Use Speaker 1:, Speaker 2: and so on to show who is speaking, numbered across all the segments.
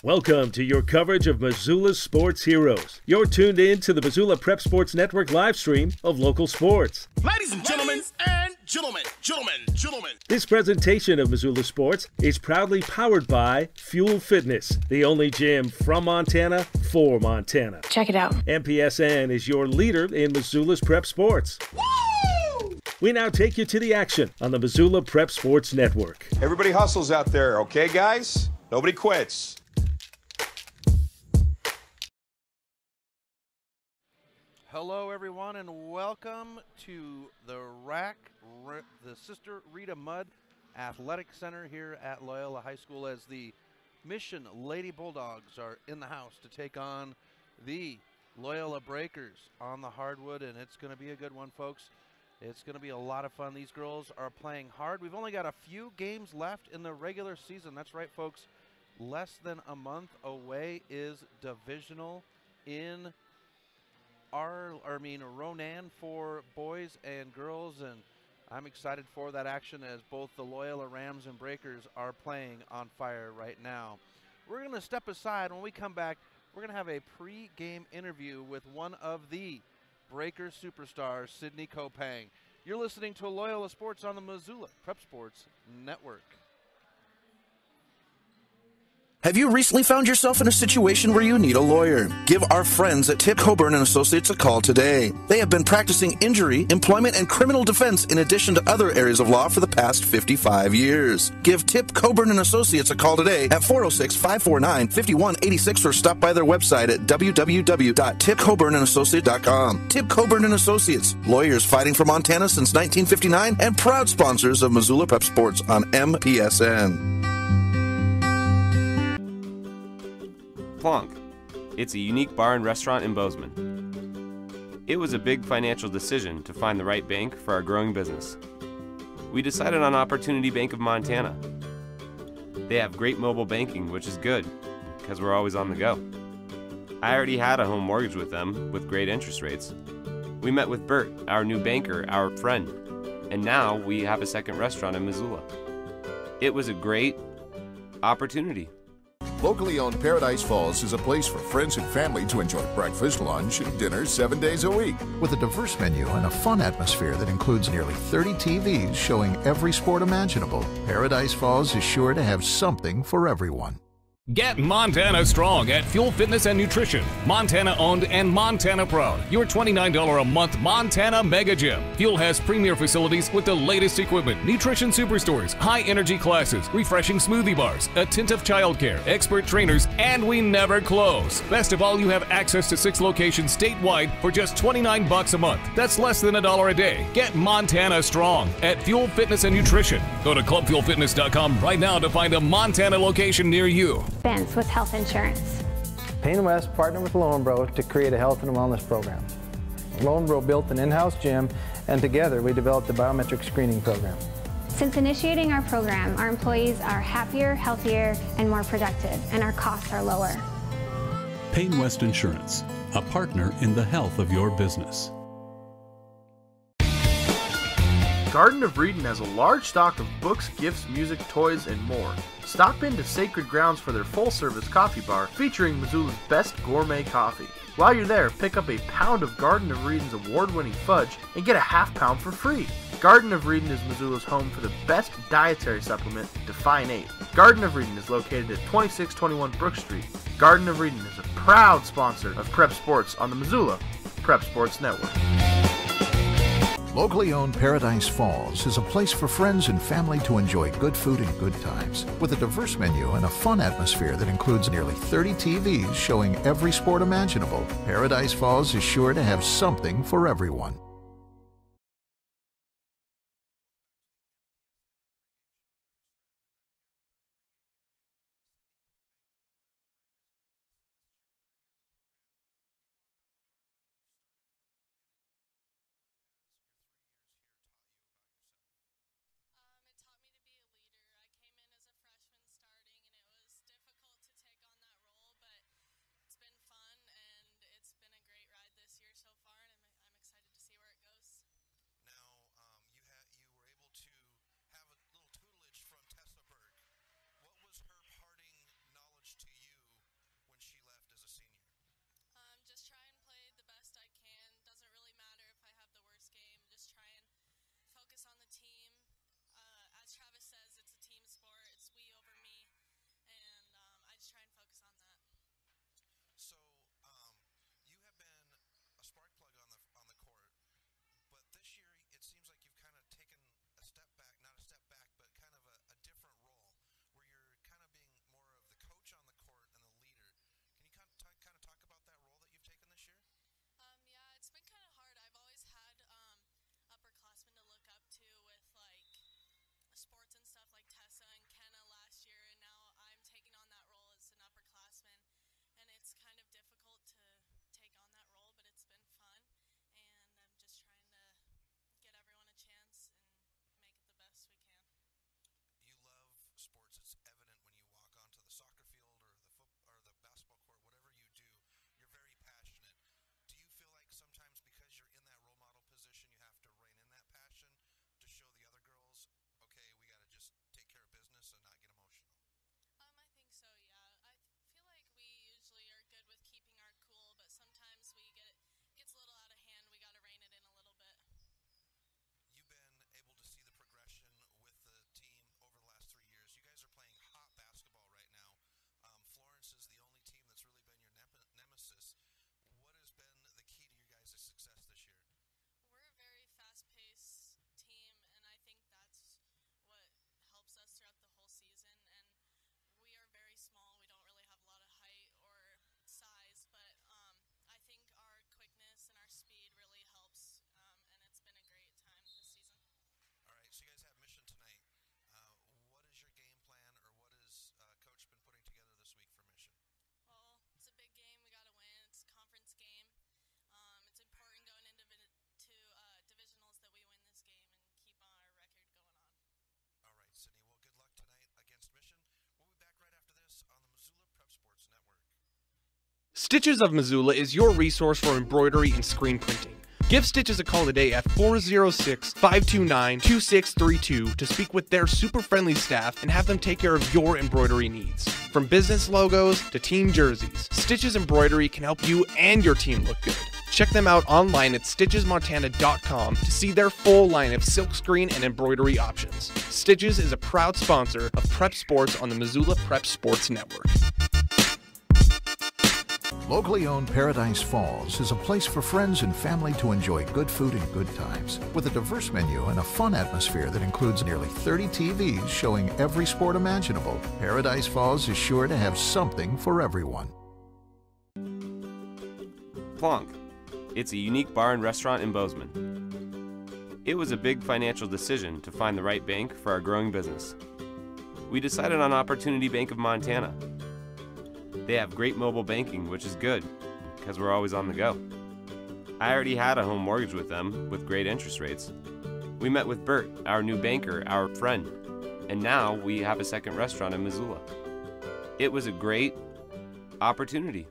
Speaker 1: Welcome to your coverage of Missoula's sports heroes. You're tuned in to the Missoula Prep Sports Network live stream of local sports.
Speaker 2: Ladies and gentlemen,
Speaker 1: This presentation of Missoula Sports is proudly powered by Fuel Fitness, the only gym from Montana for Montana.
Speaker 3: Check it out.
Speaker 1: MPSN is your leader in Missoula's prep sports.
Speaker 2: Woo!
Speaker 1: We now take you to the action on the Missoula Prep Sports Network.
Speaker 4: Everybody hustles out there, okay, guys? Nobody quits.
Speaker 5: Hello, everyone, and welcome to the Sister Rita Mudd Athletic Center here at Loyola High School as the Mission Lady Bulldogs are in the house to take on the Loyola Breakers on the hardwood, and it's going to be a good one, folks. It's going to be a lot of fun. These girls are playing hard. We've only got a few games left in the regular season. That's right, folks. Less than a month away is divisional in Ronan for boys and girls, and I'm excited for that action as both the Loyola Rams and Breakers are playing on fire right now. We're going to step aside. When we come back, we're going to have a pre-game interview with one of the Breakers superstars, Sydney Kopang. You're listening to Loyola Sports on the Missoula Prep Sports Network.
Speaker 6: Have you recently found yourself in a situation where you need a lawyer? Give our friends at Tip Coburn & Associates a call today. They have been practicing injury, employment, and criminal defense in addition to other areas of law for the past 55 years. Give Tip Coburn & Associates a call today at 406-549-5186 or stop by their website at www.tipcoburnandassociates.com. Tip Coburn & Associates, lawyers fighting for Montana since 1959 and proud sponsors of Missoula Prep Sports on MPSN.
Speaker 7: Plonk. It's a unique bar and restaurant in Bozeman. It was a big financial decision to find the right bank for our growing business. We decided on Opportunity Bank of Montana. They have great mobile banking, which is good, because we're always on the go. I already had a home mortgage with them, with great interest rates. We met with Bert, our new banker, our friend, and now we have a second restaurant in Missoula. It was a great opportunity.
Speaker 8: Locally owned Paradise Falls is a place for friends and family to enjoy breakfast, lunch, and dinner 7 days a week.
Speaker 9: With a diverse menu and a fun atmosphere that includes nearly 30 TVs showing every sport imaginable, Paradise Falls is sure to have something for everyone.
Speaker 10: Get Montana strong at Fuel Fitness and Nutrition. Montana owned and Montana proud. Your $29 a month Montana Mega Gym. Fuel has premier facilities with the latest equipment, nutrition superstores, high energy classes, refreshing smoothie bars, attentive childcare, expert trainers, and we never close. Best of all, you have access to 6 locations statewide for just $29 a month. That's less than $1 a day. Get Montana strong at Fuel Fitness and Nutrition. Go to clubfuelfitness.com right now to find a Montana location near you.
Speaker 3: With health insurance.
Speaker 11: Payne West partnered with Loyola to create a health and wellness program. Loyola built an in-house gym, and together we developed a biometric screening program.
Speaker 3: Since initiating our program, our employees are happier, healthier, and more productive, and our costs are lower.
Speaker 12: Payne West Insurance, a partner in the health of your business.
Speaker 13: Garden of Reading has a large stock of books, gifts, music, toys, and more. Stop into Sacred Grounds for their full-service coffee bar featuring Missoula's best gourmet coffee. While you're there, pick up a pound of Garden of Reading's award-winning fudge and get a half pound for free. Garden of Reading is Missoula's home for the best dietary supplement, Define 8. Garden of Reading is located at 2621 Brook Street. Garden of Reading is a proud sponsor of Prep Sports on the Missoula Prep Sports Network.
Speaker 9: Locally owned Paradise Falls is a place for friends and family to enjoy good food and good times. With a diverse menu and a fun atmosphere that includes nearly 30 TVs showing every sport imaginable, Paradise Falls is sure to have something for everyone.
Speaker 14: It's been a great ride this year so far, and I'm excited to see where Stitches of Missoula is your resource for embroidery and screen printing. Give Stitches a call today at 406-529-2632 to speak with their super friendly staff and have them take care of your embroidery needs. From business logos to team jerseys, Stitches Embroidery can help you and your team look good. Check them out online at stitchesmontana.com to see their full line of silkscreen and embroidery options. Stitches is a proud sponsor of Prep Sports on the Missoula Prep Sports Network.
Speaker 9: Locally owned Paradise Falls is a place for friends and family to enjoy good food and good times. With a diverse menu and a fun atmosphere that includes nearly 30 TVs showing every sport imaginable, Paradise Falls is sure to have something for everyone.
Speaker 7: Plonk. It's a unique bar and restaurant in Bozeman. It was a big financial decision to find the right bank for our growing business. We decided on Opportunity Bank of Montana. They have great mobile banking, which is good, because we're always on the go. I already had a home mortgage with them, with great interest rates. We met with Bert, our new banker, our friend, and now we have a second restaurant in Missoula. It was a great opportunity.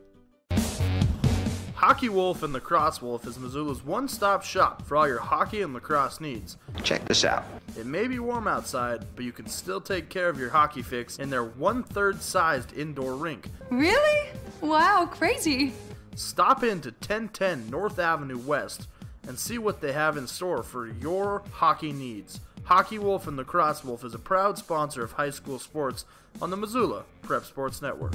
Speaker 13: Hockey Wolf and Lacrosse Wolf is Missoula's one-stop shop for all your hockey and lacrosse needs.
Speaker 15: Check this out.
Speaker 13: It may be warm outside, but you can still take care of your hockey fix in their 1/3 sized indoor rink.
Speaker 16: Really? Wow, crazy.
Speaker 13: Stop in to 1010 North Avenue West and see what they have in store for your hockey needs. Hockey Wolf and Lacrosse Wolf is a proud sponsor of high school sports on the Missoula Prep Sports Network.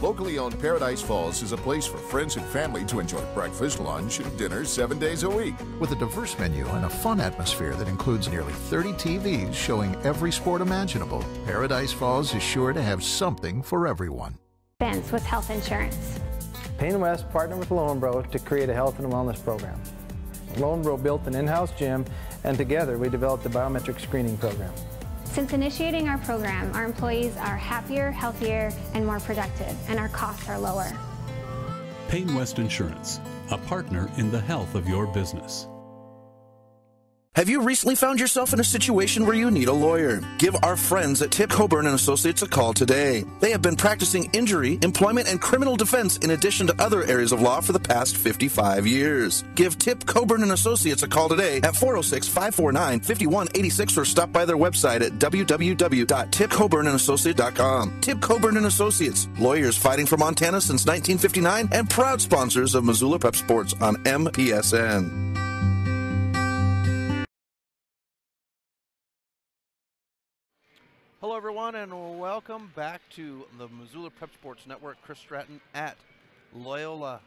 Speaker 8: Locally owned Paradise Falls is a place for friends and family to enjoy breakfast, lunch, and dinner 7 days a week.
Speaker 9: With a diverse menu and a fun atmosphere that includes nearly 30 TVs showing every sport imaginable, Paradise Falls is sure to have something for everyone.
Speaker 3: Fence with health insurance.
Speaker 11: Payne West partnered with Loyola to create a health and wellness program. Loyola built an in-house gym, and together we developed a biometric screening program.
Speaker 3: Since initiating our program, our employees are happier, healthier, and more productive, and our costs are lower.
Speaker 12: Payne West Insurance, a partner in the health of your business.
Speaker 6: Have you recently found yourself in a situation where you need a lawyer? Give our friends at Tip Coburn & Associates a call today. They have been practicing injury, employment, and criminal defense in addition to other areas of law for the past 55 years. Give Tip Coburn & Associates a call today at 406-549-5186 or stop by their website at www.tipcoburnandassociates.com. Tip Coburn & Associates, lawyers fighting for Montana since 1959 and proud sponsors of Missoula Prep Sports on MPSN.
Speaker 5: Hello, everyone, and welcome back to the Missoula Prep Sports Network. Chris Stratton at Loyola.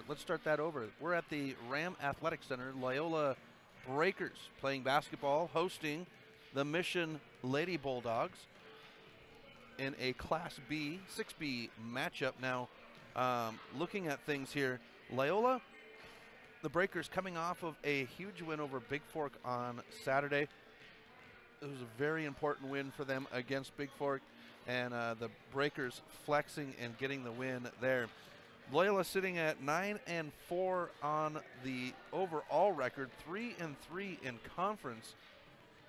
Speaker 5: Let's start that over. We're at the Ram Athletic Center. Loyola Breakers playing basketball, hosting the Mission Lady Bulldogs in a Class B, 6B matchup. Now, looking at things here, Loyola, the Breakers coming off of a huge win over Big Fork on Saturday. It was a very important win for them against Big Fork, and the Breakers flexing and getting the win there. Loyola sitting at 9-4 on the overall record, 3-3 in conference,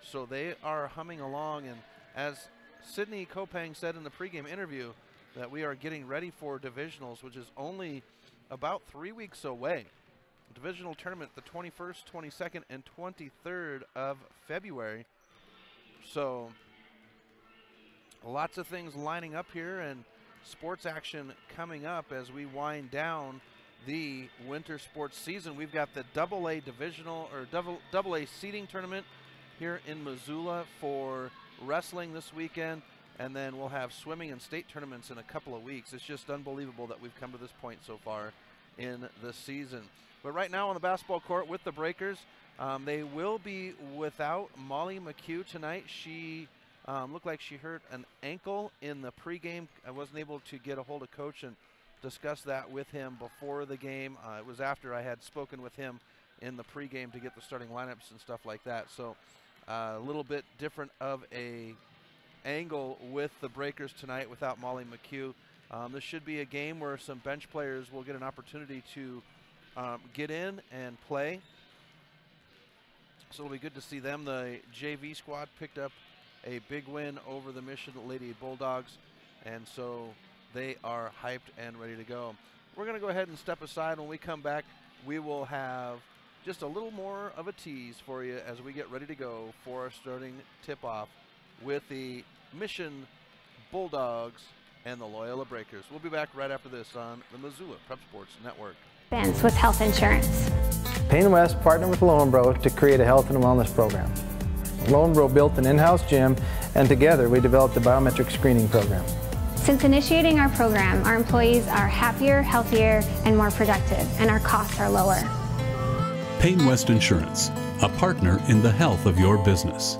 Speaker 5: so they are humming along. And as Sydney Kopang said in the pregame interview, that we are getting ready for divisionals, which is only about 3 weeks away. Divisional tournament the 21st, 22nd, and 23rd of February. So lots of things lining up here and sports action coming up as we wind down the winter sports season. We've got the AA divisional or AA seeding tournament here in Missoula for wrestling this weekend, and then we'll have swimming and state tournaments in a couple of weeks. It's just unbelievable that we've come to this point so far in the season. But right now on the basketball court with the Breakers, they will be without Molly McHugh tonight. She looked like she hurt an ankle in the pregame. I wasn't able to get a hold of Coach and discuss that with him before the game. It was after I had spoken with him in the pregame to get the starting lineups and stuff like that. So a little bit different of a angle with the Breakers tonight without Molly McHugh. This should be a game where some bench players will get an opportunity to get in and play. So it'll be good to see them. The JV squad picked up a big win over the Mission Lady Bulldogs, and so they are hyped and ready to go. We're going to go ahead and step aside. When we come back, we will have just a little more of a tease for you as we get ready to go for our starting tip-off with the Mission Bulldogs and the Loyola Breakers. We'll be back right after this on the Missoula Prep Sports Network.
Speaker 3: With health insurance.
Speaker 11: Payne West partnered with Loyola to create a health and wellness program. Loyola built an in-house gym, and together we developed a biometric screening program.
Speaker 3: Since initiating our program, our employees are happier, healthier, and more productive, and our costs are lower.
Speaker 12: Payne West Insurance, a partner in the health of your business.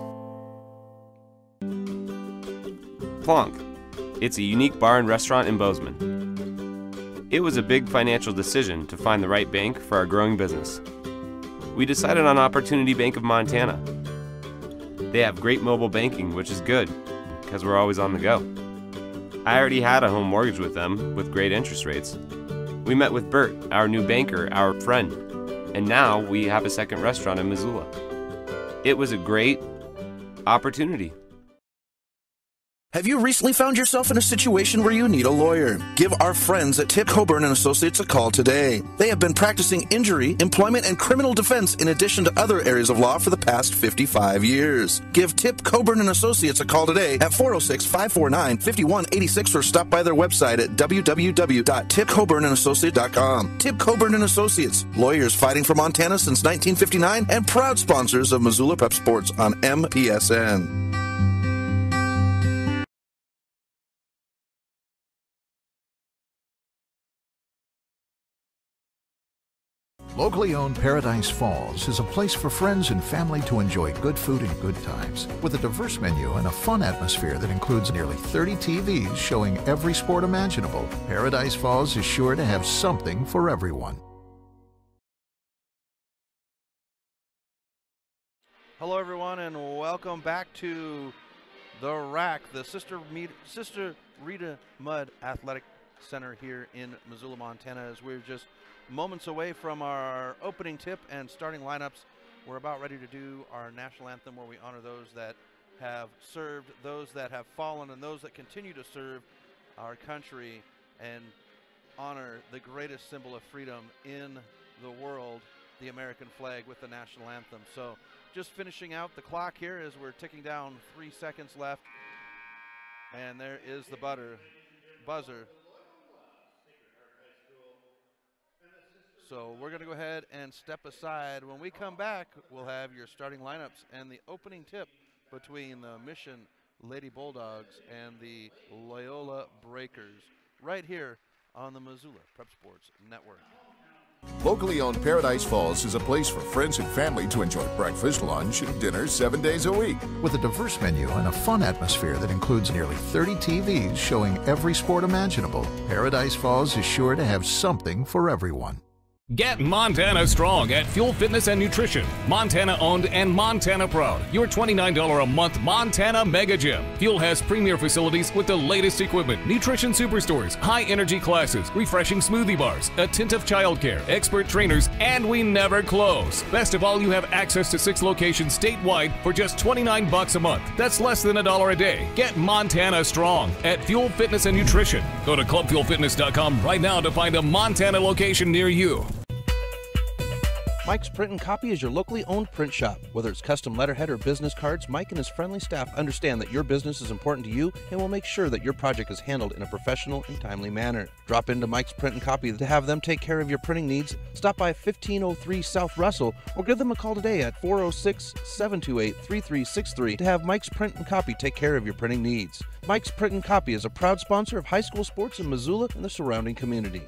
Speaker 7: Plonk. It's a unique bar and restaurant in Bozeman. It was a big financial decision to find the right bank for our growing business. We decided on Opportunity Bank of Montana. They have great mobile banking, which is good, because we're always on the go. I already had a home mortgage with them, with great interest rates. We met with Bert, our new banker, our friend, and now we have a second restaurant in Missoula. It was a great opportunity.
Speaker 6: Have you recently found yourself in a situation where you need a lawyer? Give our friends at Tip Coburn & Associates a call today. They have been practicing injury, employment, and criminal defense in addition to other areas of law for the past 55 years. Give Tip Coburn & Associates a call today at 406-549-5186 or stop by their website at www.tipcoburnandassociates.com. Tip Coburn & Associates, lawyers fighting for Montana since 1959 and proud sponsors of Missoula Prep Sports on MPSN.
Speaker 9: Locally owned Paradise Falls is a place for friends and family to enjoy good food and good times, with a diverse menu and a fun atmosphere that includes nearly 30 TVs showing every sport imaginable. Paradise Falls is sure to have something for everyone.
Speaker 5: Hello, everyone, and welcome back to the RAC, the Sister Rita Mudd Athletic Center here in Missoula, Montana, as we're just moments away from our opening tip and starting lineups. We're about ready to do our national anthem, where we honor those that have served, those that have fallen, and those that continue to serve our country, and honor the greatest symbol of freedom in the world, the American flag, with the national anthem. So just finishing out the clock here as we're ticking down 3 seconds left, and there is the buzzer. So we're going to go ahead and step aside. When we come back, we'll have your starting lineups and the opening tip between the Mission Lady Bulldogs and the Loyola Breakers, right here on the Missoula Prep Sports Network.
Speaker 8: Locally owned Paradise Falls is a place for friends and family to enjoy breakfast, lunch, and dinner 7 days a week.
Speaker 9: With a diverse menu and a fun atmosphere that includes nearly 30 TVs showing every sport imaginable, Paradise Falls is sure to have something for everyone.
Speaker 10: Get Montana strong at Fuel Fitness and Nutrition. Montana owned and Montana proud. Your $29 a month Montana Mega Gym. Fuel has premier facilities with the latest equipment, nutrition superstores, high energy classes, refreshing smoothie bars, attentive childcare, expert trainers, and we never close. Best of all, you have access to 6 locations statewide for just $29 a month. That's less than $1 a day. Get Montana strong at Fuel Fitness and Nutrition. Go to clubfuelfitness.com right now to find a Montana location near you.
Speaker 5: Mike's Print and Copy is your locally owned print shop. Whether it's custom letterhead or business cards, Mike and his friendly staff understand that your business is important to you and will make sure that your project is handled in a professional and timely manner. Drop into Mike's Print and Copy to have them take care of your printing needs. Stop by 1503 South Russell or give them a call today at 406-728-3363 to have Mike's Print and Copy take care of your printing needs. Mike's Print and Copy is a proud sponsor of high school sports in Missoula and the surrounding community.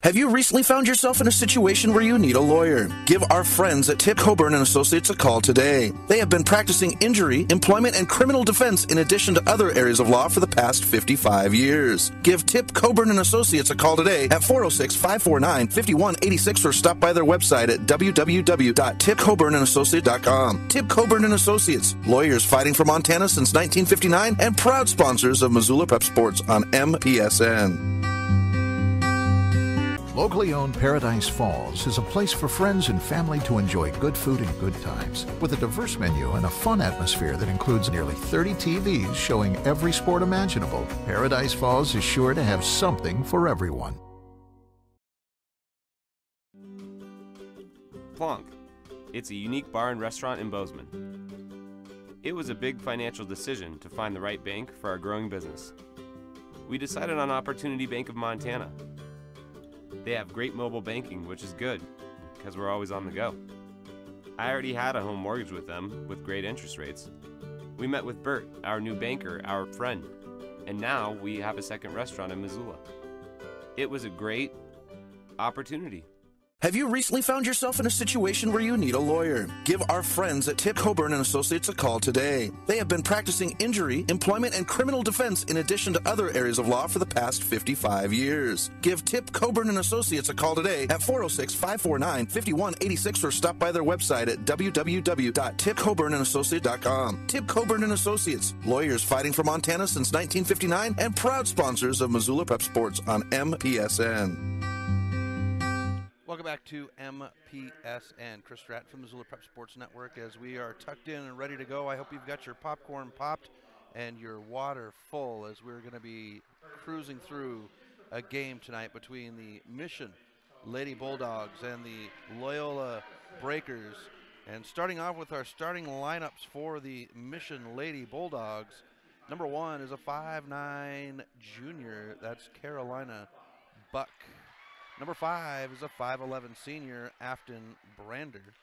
Speaker 6: Have you recently found yourself in a situation where you need a lawyer? Give our friends at Tip Coburn & Associates a call today. They have been practicing injury, employment, and criminal defense in addition to other areas of law for the past 55 years. Give Tip Coburn & Associates a call today at 406-549-5186 or stop by their website at www.tipcoburnandassociates.com. Tip Coburn & Associates, lawyers fighting for Montana since 1959 and proud sponsors of Missoula Prep Sports on MPSN.
Speaker 9: Locally owned Paradise Falls is a place for friends and family to enjoy good food and good times, with a diverse menu and a fun atmosphere that includes nearly 30 TVs showing every sport imaginable. Paradise Falls is sure to have something for everyone.
Speaker 7: Plonk. It's a unique bar and restaurant in Bozeman. It was a big financial decision to find the right bank for our growing business. We decided on Opportunity Bank of Montana. They have great mobile banking, which is good, because we're always on the go. I already had a home mortgage with them, with great interest rates. We met with Bert, our new banker, our friend, and now we have a second restaurant in Missoula. It was a great opportunity.
Speaker 6: Have you recently found yourself in a situation where you need a lawyer? Give our friends at Tip Coburn and Associates a call today. They have been practicing injury, employment, and criminal defense in addition to other areas of law for the past 55 years. Give Tip Coburn and Associates a call today at 406-549-5186 or stop by their website at www.tipcoburnandassociates.com. Tip Coburn and Associates, lawyers fighting for Montana since 1959 and proud sponsors of Missoula Prep Sports on MPSN.
Speaker 5: Welcome back to MPSN. Chris Stratton from Missoula Prep Sports Network as we are tucked in and ready to go. I hope you've got your popcorn popped and your water full as we're going to be cruising through a game tonight between the Mission Lady Bulldogs and the Loyola Breakers. And starting off with our starting lineups for the Mission Lady Bulldogs, number 1 is a 5'9" junior. That's Carolina Buck. Number 5 is a 5'11" senior, Afton Brander.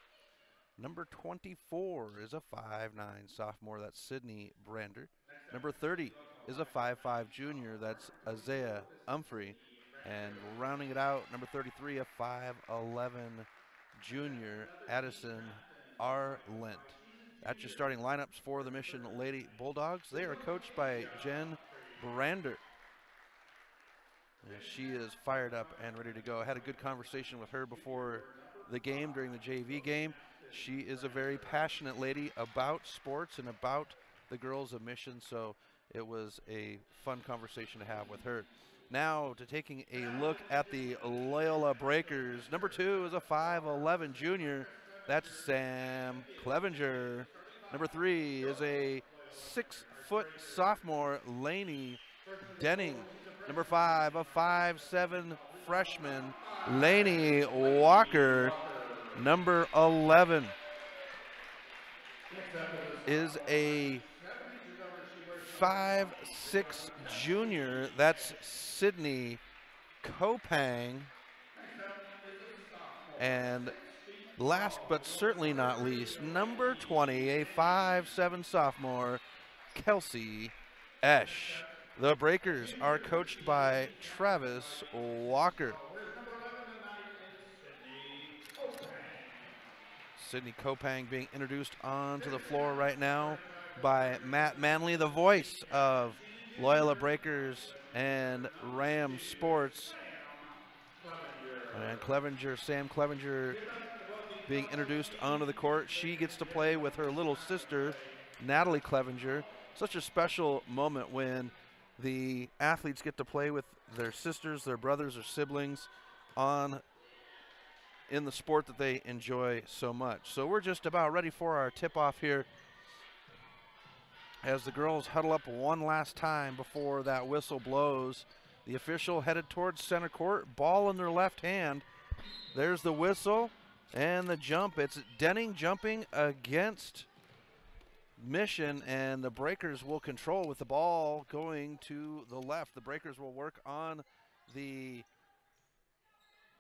Speaker 5: Number 24 is a 5'9" sophomore, that's Sydney Brander. Number 30 is a 5'5" junior, that's Isaiah Humphrey. And rounding it out, number 33, a 5'11" junior, Addison Arlent. That's your starting lineups for the Mission Lady Bulldogs. They are coached by Jen Brander. She is fired up and ready to go. I had a good conversation with her before the game, during the JV game. She is a very passionate lady about sports and about the girls of Mission, so it was a fun conversation to have with her. Now to taking a look at the Loyola Breakers. Number 2 is a 5'11" junior. That's Sam Clevenger. Number 3 is a 6-foot sophomore, Lainey Denning. Number 5, a 5'7" freshman, Lainey Walker. Number 11 is a 5'6" junior. That's Sydney Kopang. And last but certainly not least, number 20, a 5'7" sophomore, Kelsey Esch. The Breakers are coached by Travis Walker. Sydney Kopang being introduced onto the floor right now by Matt Manley, the voice of Loyola Breakers and Ram Sports. And Clevenger, Sam Clevenger being introduced onto the court. She gets to play with her little sister, Natalie Clevenger. Such a special moment when the athletes get to play with their sisters, their brothers, or siblings in the sport that they enjoy so much. So we're just about ready for our tip-off here as the girls huddle up one last time before that whistle blows. The official headed towards center court, ball in their left hand. There's the whistle and the jump. It's Denning jumping against Mission, and the Breakers will control with the ball going to the left. The Breakers will work on the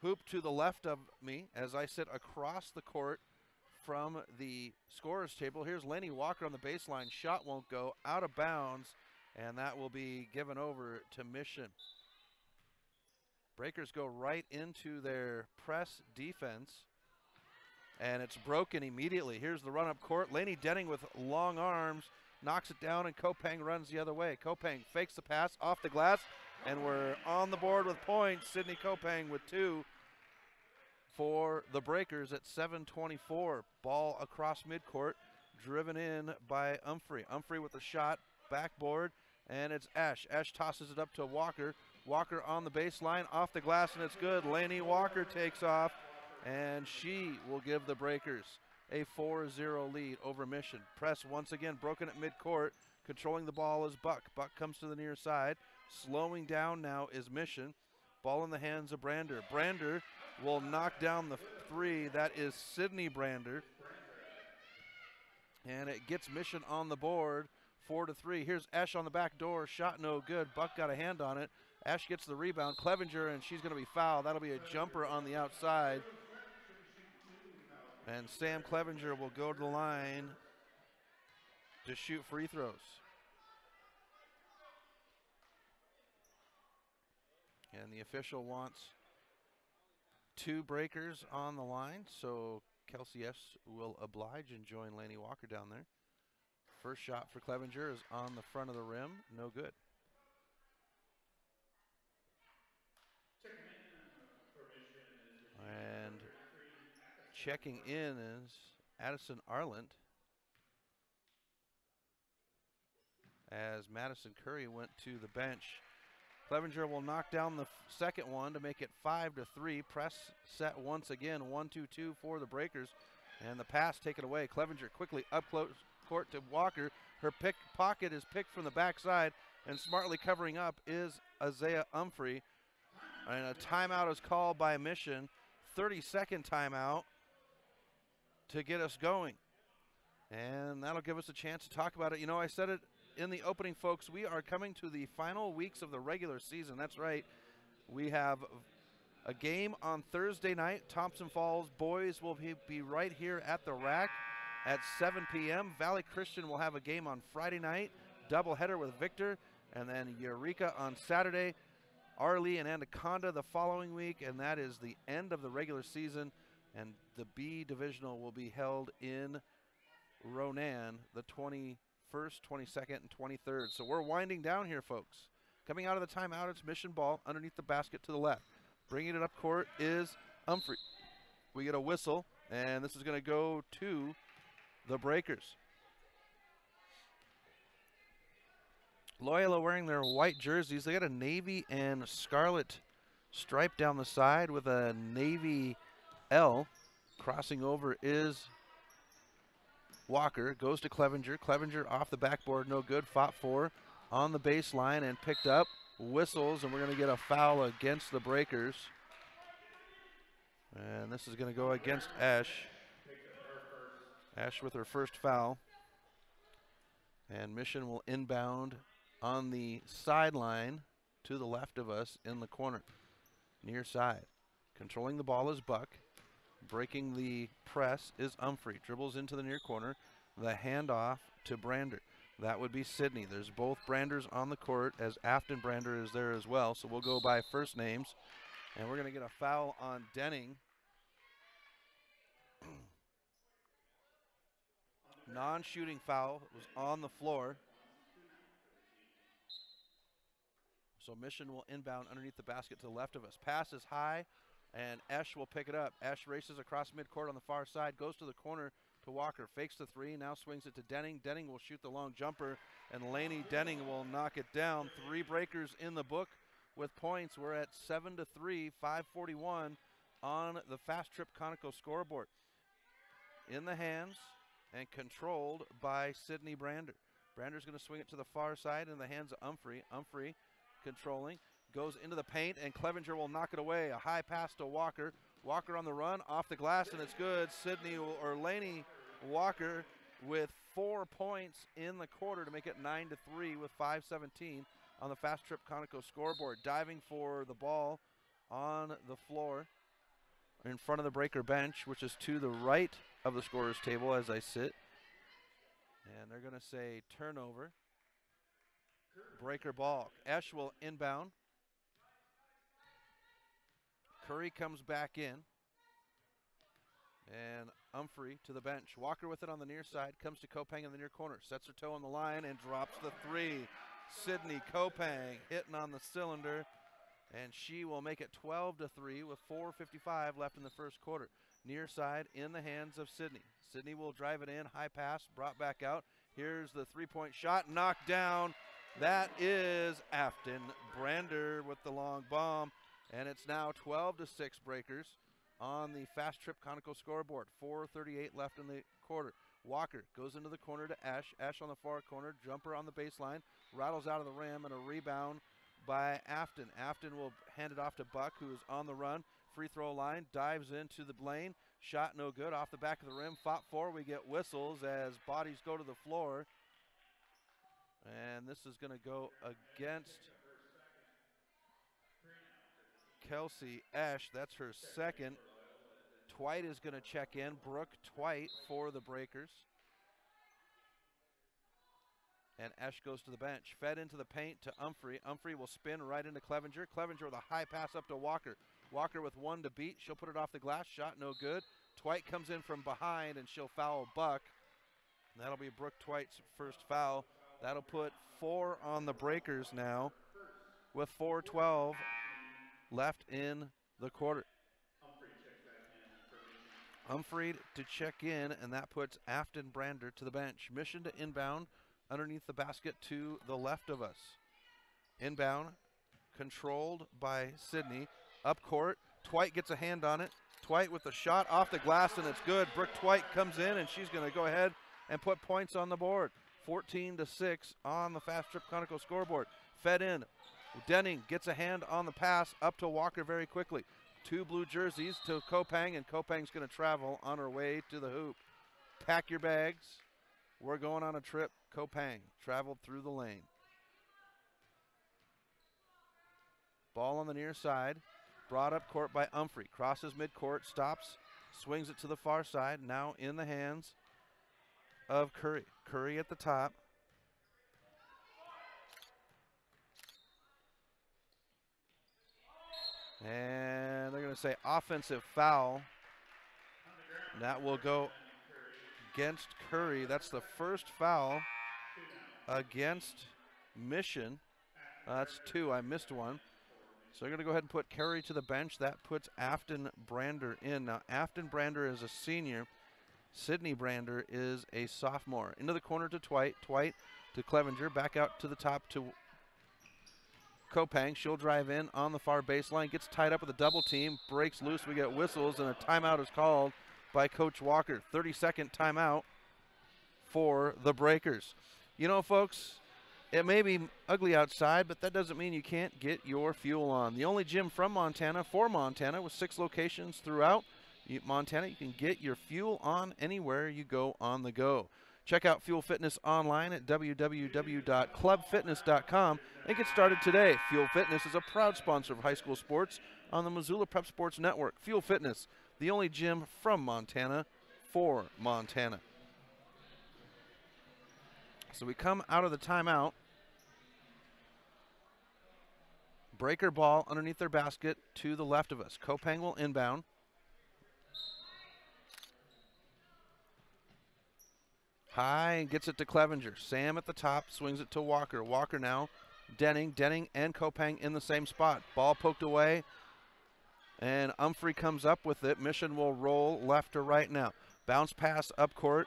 Speaker 5: hoop to the left of me as I sit across the court from the scorer's table. Here's Lainey Walker on the baseline. Shot won't go, out of bounds, and that will be given over to Mission. Breakers go right into their press defense, and it's broken immediately. Here's the run up court. Lainey Denning with long arms knocks it down, and Kopang runs the other way. Kopang fakes the pass off the glass, and we're on the board with points. Sydney Kopang with 2 for the Breakers at 7:24. Ball across midcourt, driven in by Humphrey. Humphrey with the shot, backboard, and it's Esch. Esch tosses it up to Walker. Walker on the baseline, off the glass, and it's good. Lainey Walker takes off, and she will give the Breakers a 4-0 lead over Mission. Press once again broken at midcourt. Controlling the ball is Buck. Buck comes to the near side. Slowing down now is Mission. Ball in the hands of Brander. Brander will knock down the three. That is Sydney Brander. And it gets Mission on the board, 4-3. Here's Esch on the back door. Shot no good. Buck got a hand on it. Esch gets the rebound. Clevenger, and she's going to be fouled. That'll be a jumper on the outside. And Sam Clevenger will go to the line to shoot free throws. And the official wants 2 Breakers on the line, so Kelsey S. will oblige and join Lainey Walker down there. First shot for Clevenger is on the front of the rim, no good. And checking in is Addison Arlant, as Madison Curry went to the bench. Clevenger will knock down the second one to make it 5-3. Press set once again, 1-2-2 for the Breakers. And the pass taken away. Clevenger quickly up close court to Walker. Her pocket is picked from the backside, and smartly covering up is Isaiah Humphrey. And a timeout is called by Mission. 30-second timeout to get us going. And that'll give us a chance to talk about it. You know, I said it in the opening, folks, we are coming to the final weeks of the regular season. That's right. We have a game on Thursday night. Thompson Falls boys will be right here at the rack at 7 p.m. Valley Christian will have a game on Friday night, doubleheader with Victor, and then Eureka on Saturday, Arley and Anaconda the following week, and that is the end of the regular season. And the B divisional will be held in Ronan the 21st, 22nd, and 23rd. So we're winding down here, folks. Coming out of the timeout, it's Mission ball underneath the basket to the left. Bringing it up court is Humphrey. We get a whistle, and this is going to go to the Breakers. Loyola wearing their white jerseys. They got a navy and scarlet stripe down the side with a navy L. Crossing over is Walker. Goes to Clevenger. Clevenger off the backboard, no good. Fought for on the baseline and picked up. Whistles, and we're going to get a foul against the Breakers. And this is going to go against Ash. Ash with her first foul. And Mission will inbound on the sideline to the left of us in the corner, near side. Controlling the ball is Buck. Breaking the press is Humphrey. Dribbles into the near corner. The handoff to Brander. That would be Sydney. There's both Branders on the court, as Afton Brander is there as well. So we'll go by first names. And we're going to get a foul on Denning. Non-shooting foul was on the floor. So Mission will inbound underneath the basket to the left of us. Pass is high, and Esch will pick it up. Esch races across midcourt on the far side, goes to the corner to Walker, fakes the three, now swings it to Denning. Denning will shoot the long jumper, and Lainey Denning will knock it down. 3 Breakers in the book with points. We're at 7-3, 5:41 on the Fast Trip Conoco scoreboard. In the hands and controlled by Sydney Brander. Brander's going to swing it to the far side in the hands of Humphrey. Humphrey controlling, goes into the paint, and Clevenger will knock it away. A high pass to Walker. Walker on the run, off the glass, and it's good. Lainey Walker with 4 points in the quarter to make it 9-3 with 5:17 on the Fast Trip Conoco scoreboard. Diving for the ball on the floor in front of the Breaker bench, which is to the right of the scorer's table as I sit. And they're going to say turnover. Breaker ball. Esch will inbound. Curry comes back in. And Humphrey to the bench. Walker with it on the near side. Comes to Kopang in the near corner. Sets her toe on the line and drops the 3. Sydney Kopang hitting on the cylinder. And she will make it 12-3 with 4:55 left in the first quarter. Near side in the hands of Sydney. Sydney will drive it in. High pass brought back out. Here's the 3-point shot. Knocked down That is Afton Brander with the long bomb, and it's now 12-6 Breakers on the Fast Trip Conical scoreboard. 4:38 left in the quarter. Walker goes into the corner to Esch. Esch on the far corner, jumper on the baseline, rattles out of the rim, and a rebound by Afton. Afton will hand it off to Buck, who is on the run. Free throw line, dives into the lane. Shot no good, off the back of the rim. Fought for, we get whistles as bodies go to the floor. And this is going to go against Kelsey Esch. That's her second. Twite is going to check in. Brooke Twite for the Breakers. And Esch goes to the bench. Fed into the paint to Umphrey. Umphrey will spin right into Clevenger. Clevenger with a high pass up to Walker. Walker with one to beat. She'll put it off the glass. Shot no good. Twite comes in from behind and she'll foul Buck. And that'll be Brooke Twite's first foul. That'll put 4 on the Breakers now with 4:12 left in the quarter. Umphrey to check in, and that puts Afton Brander to the bench. Mission to inbound underneath the basket to the left of us. Inbound controlled by Sydney. Up court, Twite gets a hand on it. Twite with the shot off the glass, and it's good. Brooke Twite comes in, and she's going to go ahead and put points on the board. 14-6 on the Fast Trip Conical scoreboard. Fed in. Denning gets a hand on the pass up to Walker very quickly. 2 blue jerseys to Kopang, and Kopang's going to travel on her way to the hoop. Pack your bags. We're going on a trip. Kopang traveled through the lane. Ball on the near side. Brought up court by Umphrey. Crosses midcourt, stops, swings it to the far side. Now in the hands of Curry. Curry at the top. And they're going to say offensive foul. That will go against Curry. That's the first foul against Mission. That's 2. I missed one. So they're going to go ahead and put Curry to the bench. That puts Afton Brander in. Now, Afton Brander is a senior. Sydney Brander is a sophomore. Into the corner to Twite. Twite to Clevenger. Back out to the top to Kopang. She'll drive in on the far baseline. Gets tied up with a double team. Breaks loose. We get whistles, and a timeout is called by Coach Walker. 30-second timeout for the Breakers. You know, folks, it may be ugly outside, but that doesn't mean you can't get your fuel on. The only gym from Montana for Montana with 6 locations throughout Montana. You can get your fuel on anywhere you go on the go. Check out Fuel Fitness online at www.clubfitness.com and get started today. Fuel Fitness is a proud sponsor of high school sports on the Missoula Prep Sports Network. Fuel Fitness, the only gym from Montana for Montana. So we come out of the timeout. Breaker ball underneath their basket to the left of us. Kopang will inbound. High and gets it to Clevenger. Sam at the top, swings it to Walker. Walker now, Denning and Kopang in the same spot. Ball poked away, and Umphrey comes up with it. Mission will roll left to right now. Bounce pass up court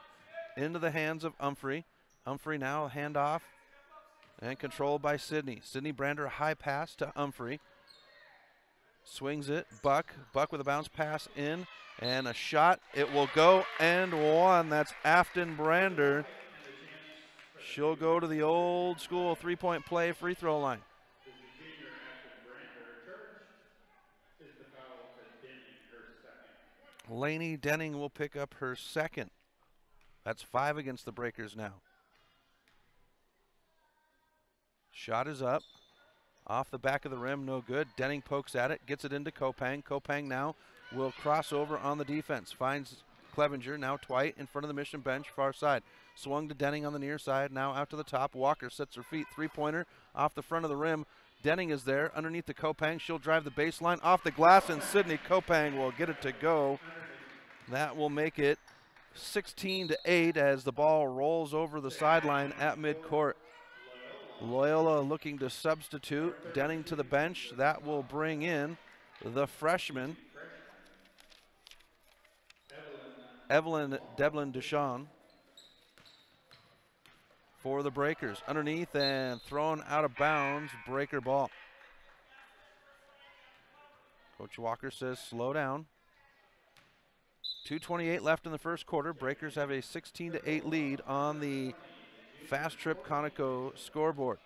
Speaker 5: into the hands of Umphrey. Umphrey now handoff and controlled by Sydney. Sydney Brander, high pass to Umphrey. Swings it, Buck with a bounce pass in, and a shot. It will go and one. That's Afton Brander. She'll go to the old school three-point play free throw line. Lainey Denning will pick up her second. That's 5 against the Breakers now. Shot is up. Off the back of the rim, no good. Denning pokes at it, gets it into Kopang. Kopang now will cross over on the defense. Finds Clevenger, now Twite in front of the Mission bench, far side. Swung to Denning on the near side, now out to the top. Walker sets her feet, three-pointer off the front of the rim. Denning is there underneath the Kopang. She'll drive the baseline off the glass, and Sydney Kopang will get it to go. That will make it 16-8 as the ball rolls over the sideline at midcourt. Loyola looking to substitute. Denning to the bench. That will bring in the freshman, Evelyn Deblin Deshawn, for the Breakers. Underneath and thrown out of bounds, Breaker ball. Coach Walker says slow down. 2:28 left in the first quarter. Breakers have a 16-8 lead on the Fast Trip Conoco scoreboard.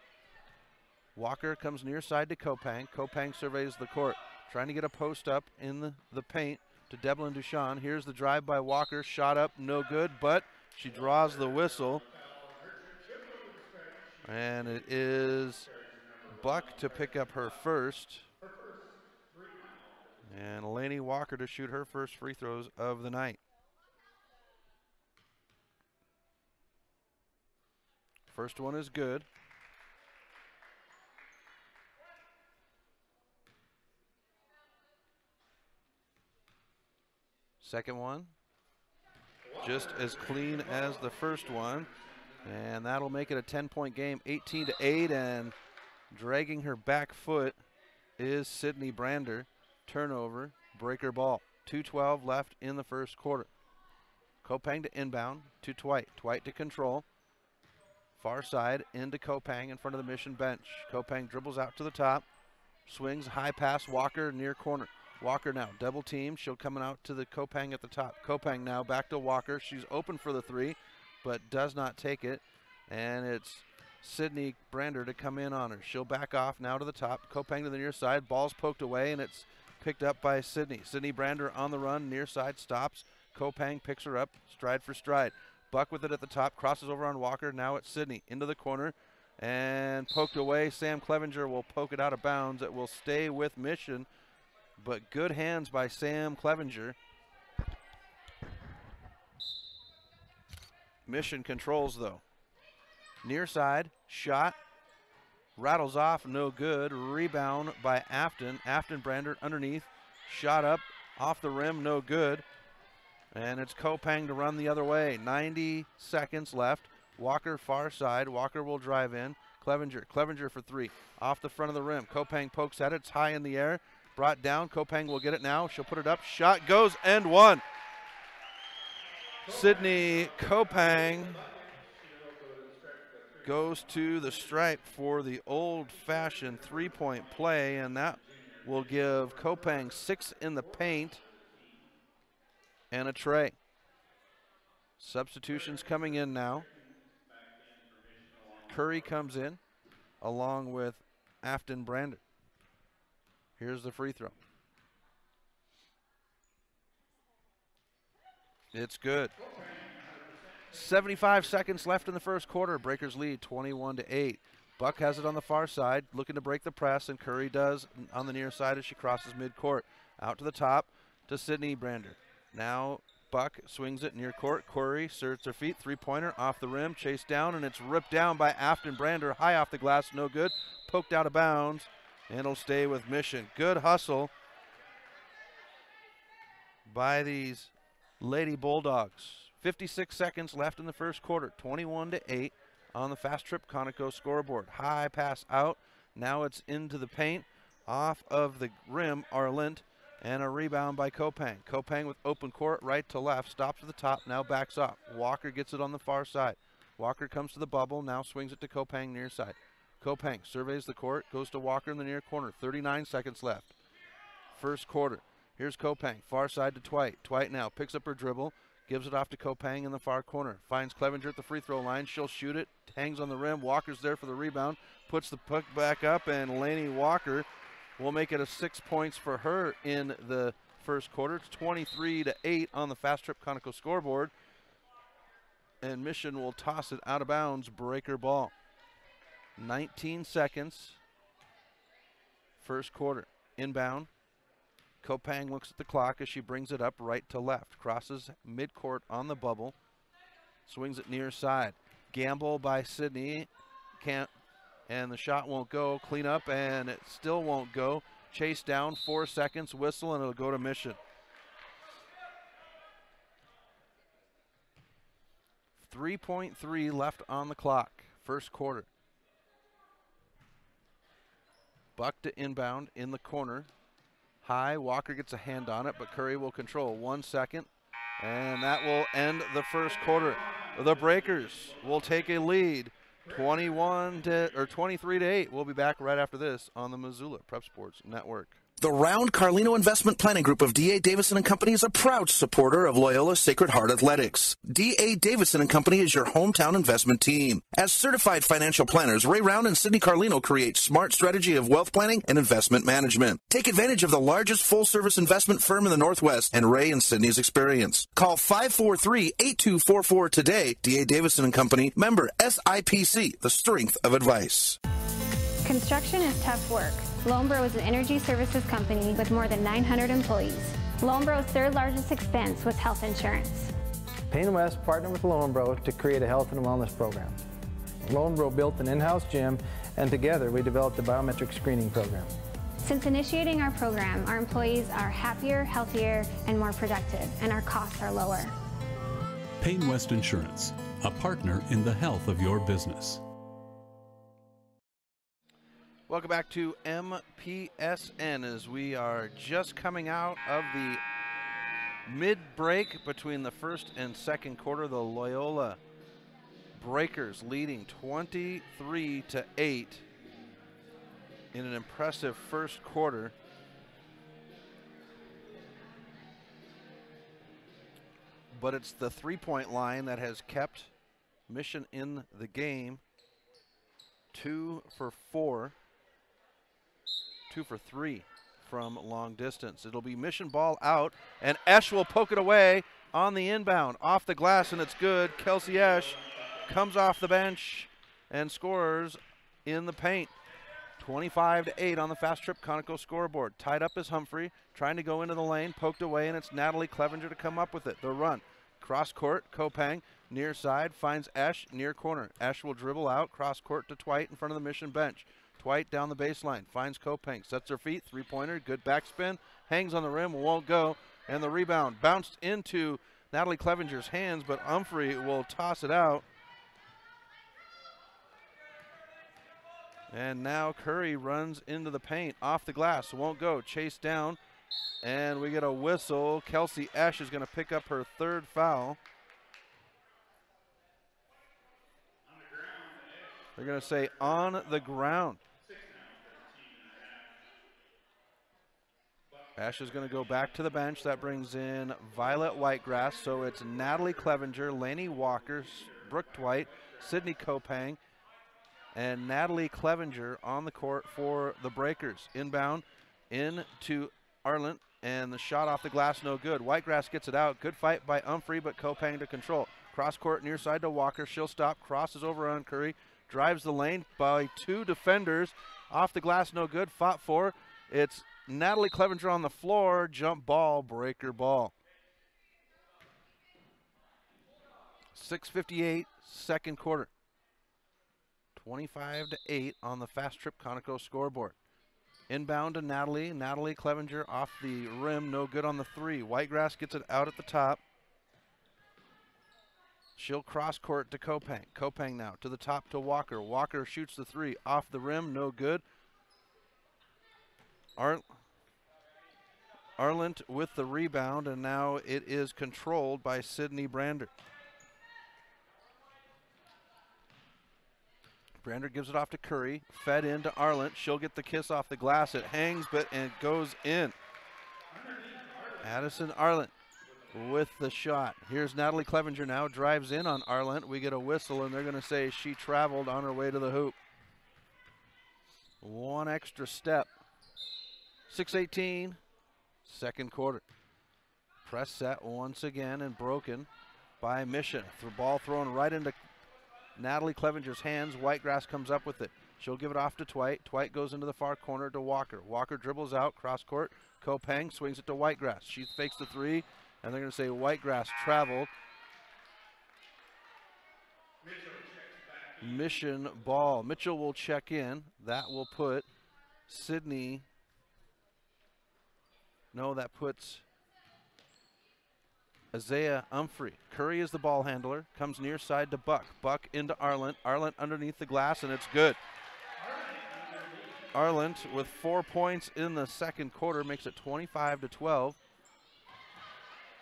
Speaker 5: Walker comes near side to Kopang. Kopang surveys the court, trying to get a post up in the paint to Devlin Duchan. Here's the drive by Walker, shot up, no good, but she draws the whistle. And it is Buck to pick up her first. And Lainey Walker to shoot her first free throws of the night. First one is good. Second one, just as clean as the first one. And that'll make it a 10-point game, 18-8, and dragging her back foot is Sydney Brander. Turnover, Breaker ball. 2:12 left in the first quarter. Kopang to inbound to Twite. Twite to control. Far side into Kopang in front of the Mission bench. Kopang dribbles out to the top. Swings, high pass, Walker near corner. Walker now double team. She'll coming out to the Kopang at the top. Kopang now back to Walker. She's open for the three, but does not take it. And it's Sydney Brander to come in on her. She'll back off now to the top. Kopang to the near side. Ball's poked away, and it's picked up by Sydney. Sydney Brander on the run, near side stops. Kopang picks her up, stride for stride. Buck with it at the top, crosses over on Walker. Now it's Sydney into the corner and poked away. Sam Clevenger will poke it out of bounds. It will stay with Mission, but good hands by Sam Clevenger. Mission controls though. Near side, shot. Rattles off, no good. Rebound by Afton. Afton Brander underneath. Shot up, off the rim, no good. And it's Kopang to run the other way. 90 seconds left. Walker far side. Walker will drive in. Clevenger for three. Off the front of the rim. Kopang pokes at it. It's high in the air. Brought down. Kopang will get it now. She'll put it up. Shot goes and one. Sydney Kopang goes to the stripe for the old-fashioned three-point play, and that will give Kopang 6 in the paint and a tray. Substitutions coming in now. Curry comes in along with Afton Brander. Here's the free throw. It's good. 75 seconds left in the first quarter. Breakers lead 21-8. Buck has it on the far side, looking to break the press, and Curry does on the near side as she crosses midcourt. Out to the top to Sydney Brander. Now Buck swings it near court. Curry serves her feet, three-pointer off the rim, chased down, and it's ripped down by Afton Brander. High off the glass, no good. Poked out of bounds, and it'll stay with Mission. Good hustle by these Lady Bulldogs. 56 seconds left in the first quarter. 21-8 on the Fast Trip Conoco scoreboard. High pass out. Now it's into the paint. Off of the rim, Arlent, and a rebound by Kopang. Kopang with open court, right to left. Stops at the top, now backs off. Walker gets it on the far side. Walker comes to the bubble, now swings it to Kopang near side. Kopang surveys the court, goes to Walker in the near corner. 39 seconds left. First quarter. Here's Kopang, far side to Twite. Twite now picks up her dribble, gives it off to Kopang in the far corner. Finds Clevenger at the free throw line. She'll shoot it, hangs on the rim. Walker's there for the rebound, puts the puck back up, and Lainey Walker will make it a 6 points for her in the first quarter. It's 23-8 on the Fast Trip Conoco scoreboard. And Mission will toss it out of bounds, Breaker ball. 19 seconds, first quarter. Inbound. Kopang looks at the clock as she brings it up right to left. Crosses midcourt on the bubble. Swings it near side. Gamble by Sydney. And the shot won't go. Clean up, and it still won't go. Chase down, 4 seconds, whistle, and it'll go to Mission. 3.3 left on the clock, first quarter. Buck to inbound in the corner. High, Walker gets a hand on it, but Curry will control. 1 second, and that will end the first quarter. The Breakers will take a lead 23 to 8. We'll be back right after this on the Missoula Prep Sports Network.
Speaker 6: The Round Carlino Investment Planning Group of D.A. Davison & Company is a proud supporter of Loyola Sacred Heart Athletics. D.A. Davison & Company is your hometown investment team. As certified financial planners, Ray Round and Sidney Carlino create smart strategy of wealth planning and investment management. Take advantage of the largest full-service investment firm in the Northwest and Ray and Sidney's experience. Call 543-8244 today. D.A. Davison & Company, member SIPC, the strength of advice.
Speaker 3: Construction is tough work. Lonebro is an energy services company with more than 900 employees. Lonebro's third largest expense was health insurance.
Speaker 11: Payne West partnered with Lonebro to create a health and wellness program. Lonebro built an in-house gym, and together we developed a biometric screening program.
Speaker 3: Since initiating our program, our employees are happier, healthier, and more productive, and our costs are lower.
Speaker 12: Payne West Insurance, a partner in the health of your business.
Speaker 5: Welcome back to MPSN as we are just coming out of the mid-break between the first and second quarter. The Loyola Breakers leading 23 to 8 in an impressive first quarter. But it's the three-point line that has kept Mission in the game. 2 for 4. 2 for 3 from long distance. It'll be Mission ball out, and Esch will poke it away on the inbound. Off the glass, and it's good. Kelsey Esch comes off the bench and scores in the paint. 25 to 8 on the Fast Trip Conoco scoreboard. Tied up is Humphrey, trying to go into the lane, poked away, and it's Natalie Clevenger to come up with it. The run. Cross court, Kopang near side, finds Esch near corner. Esch will dribble out, cross court to Twite in front of the Mission bench. Twite down the baseline, finds Kopang, sets her feet, three-pointer, good backspin, hangs on the rim, won't go, and the rebound bounced into Natalie Clevenger's hands, but Humphrey will toss it out. And now Curry runs into the paint, off the glass, won't go, chased down, and we get a whistle. Kelsey Esch is going to pick up her third foul. They're going to say on the ground. Ash is going to go back to the bench. That brings in Violet Whitegrass. So it's Natalie Clevenger, Laney Walker, Brooke Dwight, Sydney Kopang, and Natalie Clevenger on the court for the Breakers. Inbound into Arlen, and the shot off the glass, no good. Whitegrass gets it out. Good fight by Humphrey, but Kopang to control. Cross court near side to Walker. She'll stop, crosses over on Curry, drives the lane by two defenders. Off the glass, no good. Fought for. It's Natalie Clevenger on the floor. Jump ball, Breaker ball. 6:58, second quarter. 25 to 8 on the Fast Trip Conoco scoreboard. Inbound to Natalie. Natalie Clevenger off the rim, no good on the three. Whitegrass gets it out at the top. She'll cross court to Kopang. Kopang now to the top to Walker. Walker shoots the three off the rim, no good. Arlant with the rebound, and now it is controlled by Sydney Brander. Brander gives it off to Curry, fed in to Arlant. She'll get the kiss off the glass. It hangs, but it goes in. Addison Arlant with the shot. Here's Natalie Clevenger now, drives in on Arlant. We get a whistle, and they're going to say she traveled on her way to the hoop. One extra step. 6:18, second quarter. Press set once again and broken by Mission. The ball thrown right into Natalie Clevenger's hands. Whitegrass comes up with it. She'll give it off to Twite. Twite goes into the far corner to Walker. Walker dribbles out, cross court. Kopang swings it to Whitegrass. She fakes the three, and they're going to say Whitegrass traveled. Mission ball. Mitchell will check in. That will put Sydney. No, that puts Isaiah Humphrey. Curry is the ball handler. Comes near side to Buck. Buck into Arlant. Arlant underneath the glass, and it's good. Arlant with 4 points in the second quarter makes it 25 to 12.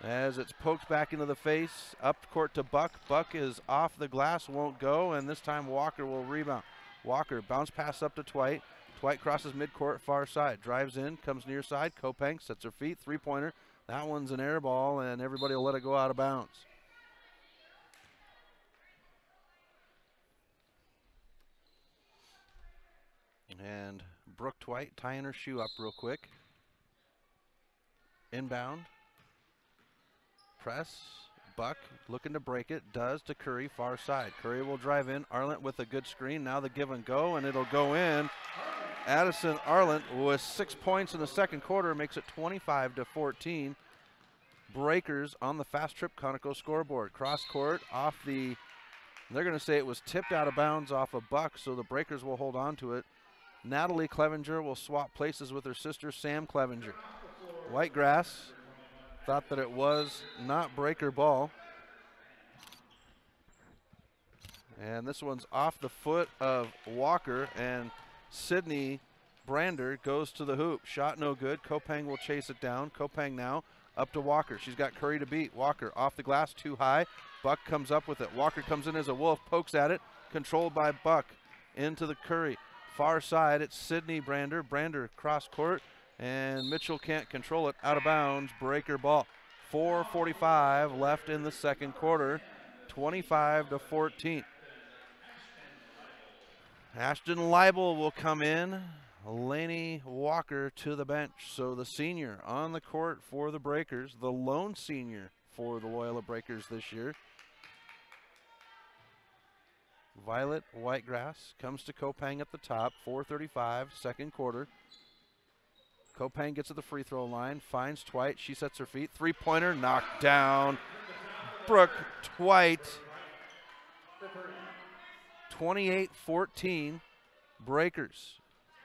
Speaker 5: as it's poked back into the face, up court to Buck. Buck is off the glass, won't go, and this time Walker will rebound. Walker bounce pass up to Twite. Twite crosses midcourt, far side, drives in, comes near side. Kopang sets her feet, three-pointer. That one's an air ball, and everybody will let it go out of bounds. And Brooke Twite tying her shoe up real quick. Inbound. Press. Buck looking to break it. Does to Curry, far side. Curry will drive in. Arlant with a good screen. Now the give and go, and it'll go in. Addison Arlant with 6 points in the second quarter makes it 25-14. Breakers on the fast trip Conoco scoreboard. Cross court off the, they're going to say it was tipped out of bounds off a Buck, so the Breakers will hold on to it. Natalie Clevenger will swap places with her sister Sam Clevenger. Whitegrass thought that it was not Breaker ball. And this one's off the foot of Walker, and Sydney Brander goes to the hoop. Shot no good. Kopang will chase it down. Kopang now up to Walker. She's got Curry to beat. Walker off the glass, too high. Buck comes up with it. Walker comes in as a wolf, pokes at it. Controlled by Buck. Into the Curry. Far side, it's Sydney Brander. Brander cross court, and Mitchell can't control it. Out of bounds, Breaker ball. 4:45 left in the second quarter. 25-14. Ashton Leibel will come in. Laney Walker to the bench. So the senior on the court for the Breakers, the lone senior for the Loyola Breakers this year. Violet Whitegrass comes to Kopang at the top. 4:35, second quarter. Kopang gets to the free throw line, finds Twite. She sets her feet. Three-pointer knocked down. Brooke Twite. 28-14, Breakers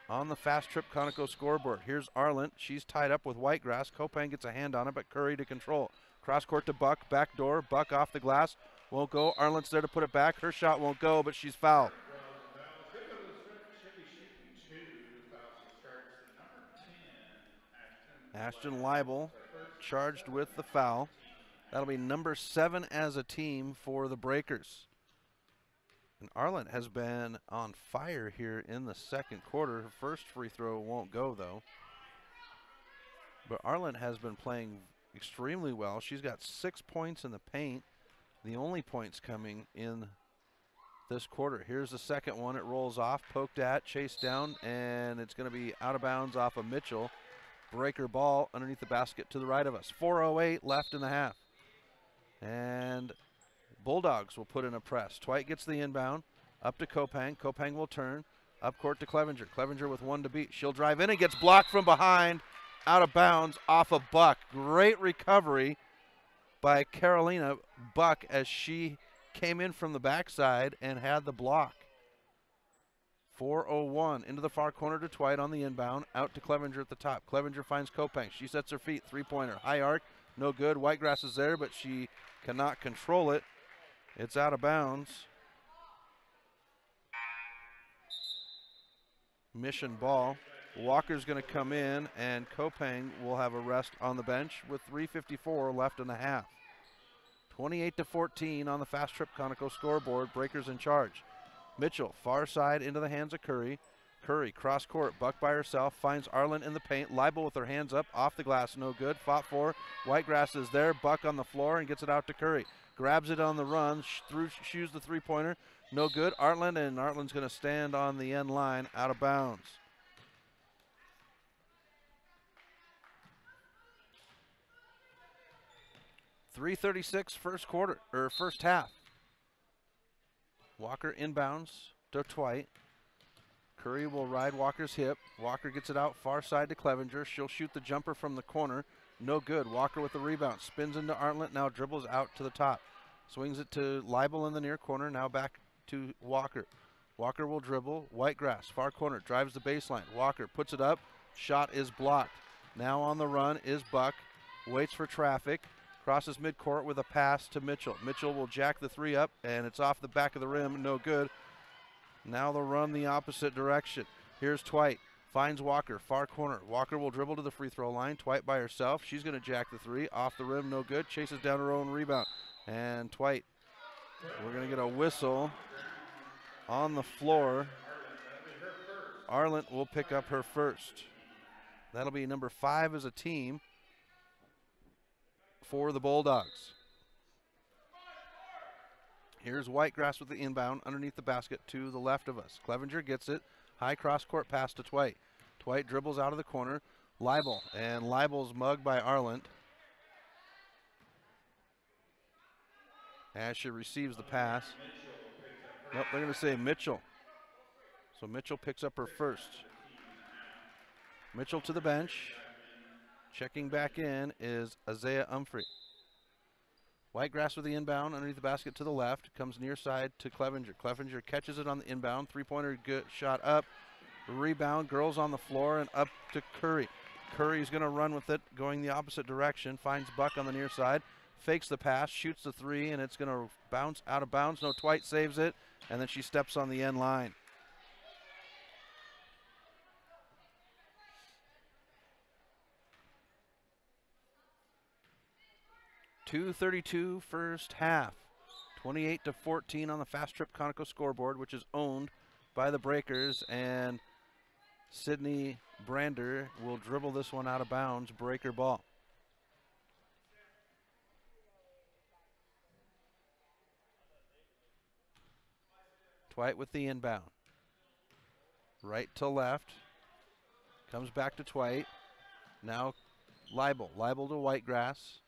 Speaker 5: on the fast trip Conoco scoreboard. Here's Arlant. She's tied up with Whitegrass. Kopang gets a hand on it, but Curry to control. Cross court to Buck. Back door. Buck off the glass. Won't go. Arlant's there to put it back. Her shot won't go, but she's fouled. Ashton Leibel charged with the foul. That'll be number 7 as a team for the Breakers. And Arlant has been on fire here in the second quarter. Her first free throw won't go, though. But Arlant has been playing extremely well. She's got 6 points in the paint. The only points coming in this quarter. Here's the second one. It rolls off, poked at, chased down, and it's going to be out of bounds off of Mitchell. Breaker ball underneath the basket to the right of us. 4:08 left in the half. And Bulldogs will put in a press. Twite gets the inbound. Up to Kopang. Kopang will turn. Up court to Clevenger. Clevenger with one to beat. She'll drive in and gets blocked from behind. Out of bounds off of Buck. Great recovery by Carolina Buck as she came in from the backside and had the block. 4:01 into the far corner to Twite on the inbound. Out to Clevenger at the top. Clevenger finds Kopang. She sets her feet. Three-pointer. High arc. No good. Whitegrass is there, but she cannot control it. It's out of bounds. Mission ball. Walker's going to come in, and Kopang will have a rest on the bench with 3:54 left in the half. 28-14 on the fast trip Conoco scoreboard. Breakers in charge. Mitchell, far side into the hands of Curry. Curry, cross court, Buck by herself, finds Arlant in the paint. Leibel with her hands up, off the glass, no good. Fought for. Whitegrass is there. Buck on the floor and gets it out to Curry. Grabs it on the run, shoots the three-pointer. No good. Arlant, and Artland's going to stand on the end line, out of bounds. .336 first quarter, or first half. Walker inbounds to Twite. Curry will ride Walker's hip. Walker gets it out far side to Clevenger. She'll shoot the jumper from the corner. No good. Walker with the rebound. Spins into Arlant. Now dribbles out to the top. Swings it to Leibel in the near corner. Now back to Walker. Walker will dribble. Whitegrass, far corner. Drives the baseline. Walker puts it up. Shot is blocked. Now on the run is Buck. Waits for traffic. Crosses midcourt with a pass to Mitchell. Mitchell will jack the three up, and it's off the back of the rim. No good. Now they'll run the opposite direction. Here's Twite. Finds Walker, far corner. Walker will dribble to the free throw line. Twite by herself. She's going to jack the three. Off the rim, no good. Chases down her own rebound. And Twite, we're going to get a whistle on the floor. Arlant will pick up her first. That'll be number 5 as a team for the Bulldogs. Here's Whitegrass with the inbound underneath the basket to the left of us. Clevenger gets it. High cross-court pass to Twite. Twite dribbles out of the corner. Leibel, and Leibel's mugged by Arlant as she receives the pass. Nope, they're going to say Mitchell. So Mitchell picks up her first. Mitchell to the bench. Checking back in is Isaiah Humphrey. Whitegrass with the inbound underneath the basket to the left. Comes near side to Clevenger. Clevenger catches it on the inbound. Three-pointer good shot up. Rebound. Girls on the floor and up to Curry. Curry's going to run with it going the opposite direction. Finds Buck on the near side. Fakes the pass. Shoots the three and it's going to bounce out of bounds. No, Twite saves it. And then she steps on the end line. .232 first half. 28-14 on the Fast Trip Conoco scoreboard, which is owned by the Breakers. And Sydney Brander will dribble this one out of bounds. Breaker ball. Twite with the inbound. Right to left. Comes back to Twite. Now Leibel. Leibel to Whitegrass.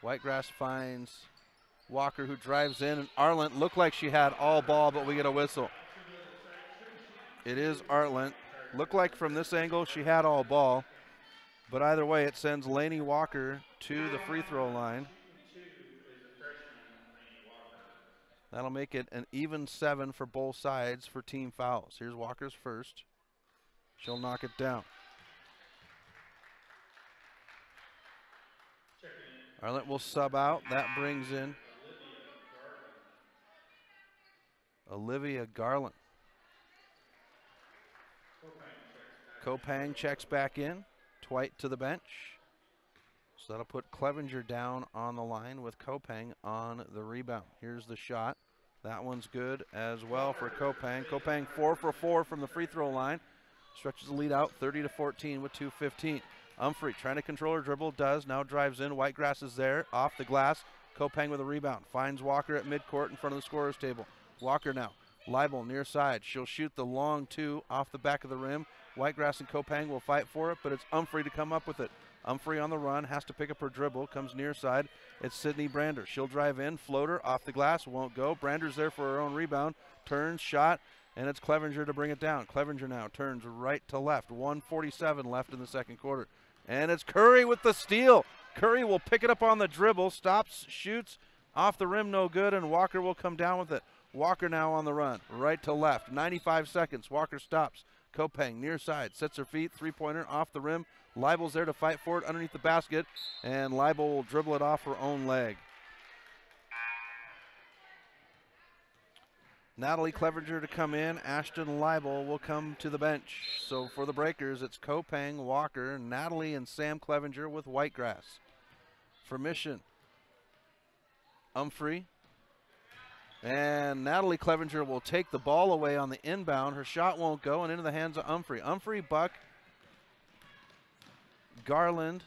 Speaker 5: Whitegrass finds Walker, who drives in, and Arlant looked like she had all ball, but we get a whistle. It is Arlant. Looked like from this angle she had all ball, but either way it sends Lainey Walker to the free throw line. That'll make it an even 7 for both sides for team fouls. Here's Walker's first. She'll knock it down. Arlant will sub out. That brings in Olivia Garland. Kopang checks back in. Twite to the bench. So that'll put Clevenger down on the line with Kopang on the rebound. Here's the shot. That one's good as well for Kopang. Kopang 4 for 4 from the free throw line. Stretches the lead out 30-14 with 2:15. Humphrey trying to control her dribble, does, now drives in. Whitegrass is there, off the glass. Kopang with a rebound, finds Walker at midcourt in front of the scorer's table. Walker now, Leibel near side. She'll shoot the long 2 off the back of the rim. Whitegrass and Kopang will fight for it, but it's Humphrey to come up with it. Humphrey on the run, has to pick up her dribble, comes near side. It's Sydney Brander. She'll drive in, floater, off the glass, won't go. Brander's there for her own rebound, turns, shot, and it's Clevenger to bring it down. Clevenger now turns right to left. 1:47 left in the second quarter. And it's Curry with the steal. Curry will pick it up on the dribble, stops, shoots, off the rim, no good, and Walker will come down with it. Walker now on the run, right to left, 95 seconds. Walker stops. Kopang near side, sets her feet, three-pointer off the rim. Leibel's there to fight for it underneath the basket, and Leibel will dribble it off her own leg. Natalie Clevenger to come in. Ashton Leibel will come to the bench. So for the Breakers, it's Kopang, Walker, Natalie, and Sam Clevenger with Whitegrass. For Mission, Humphrey. And Natalie Clevenger will take the ball away on the inbound. Her shot won't go, and into the hands of Humphrey. Humphrey, Buck, Garland,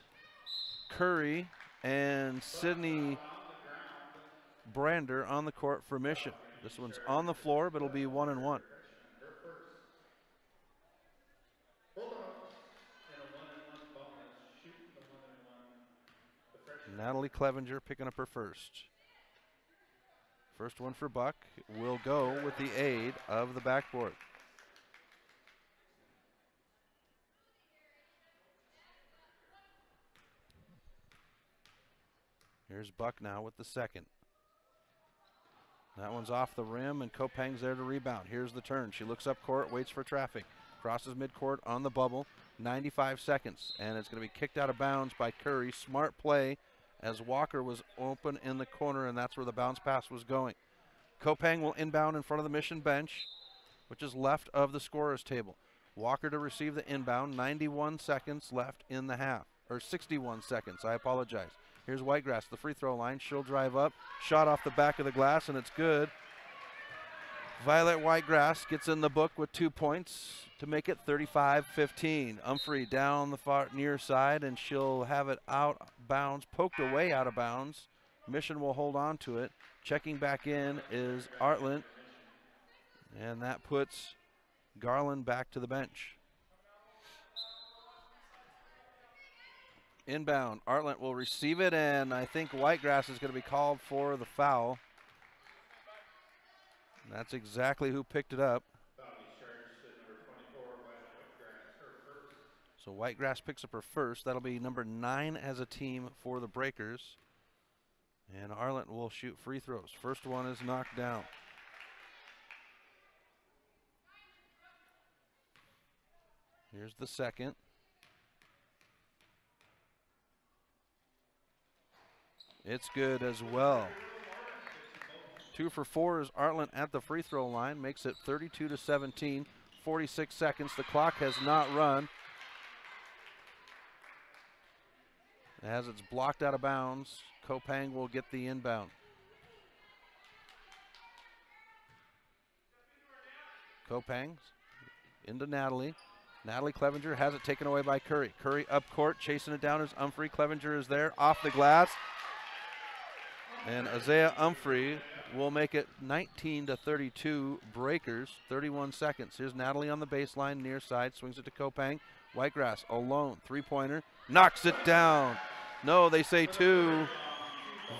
Speaker 5: Curry, and Sydney Brander on the court for Mission. This one's on the floor, but it'll be 1-1. Natalie Clevenger picking up her first. First one for Buck will go with the aid of the backboard. Here's Buck now with the second. That one's off the rim, and Kopang's there to rebound. Here's the turn. She looks up court, waits for traffic. Crosses midcourt on the bubble. 95 seconds, and it's going to be kicked out of bounds by Curry. Smart play as Walker was open in the corner, and that's where the bounce pass was going. Kopang will inbound in front of the Mission bench, which is left of the scorer's table. Walker to receive the inbound. 91 seconds left in the half, or 61 seconds, I apologize. Here's Whitegrass, the free throw line. She'll drive up, shot off the back of the glass, and it's good. Violet Whitegrass gets in the book with 2 points to make it 35-15. Umphrey down the far near side, and she'll have it out bounds, poked away out of bounds. Mission will hold on to it. Checking back in is Artland, and that puts Garland back to the bench. Inbound, Artland will receive it, and I think Whitegrass is going to be called for the foul. And that's exactly who picked it up. So Whitegrass picks up her first. That'll be number 9 as a team for the Breakers. And Arlent will shoot free throws. First one is knocked down. Here's the second. It's good as well. 2 for 4 is Artland at the free throw line. Makes it 32-17. 46 seconds. The clock has not run. As it's blocked out of bounds, Kopang will get the inbound. Kopang into Natalie. Natalie Clevenger has it taken away by Curry. Curry up court, chasing it down as Umphrey. Clevenger is there, off the glass. And Isaiah Umphrey will make it 19-32 Breakers, 31 seconds. Here's Natalie on the baseline, near side, swings it to Kopang. Whitegrass alone, three-pointer, knocks it down. No, they say 2.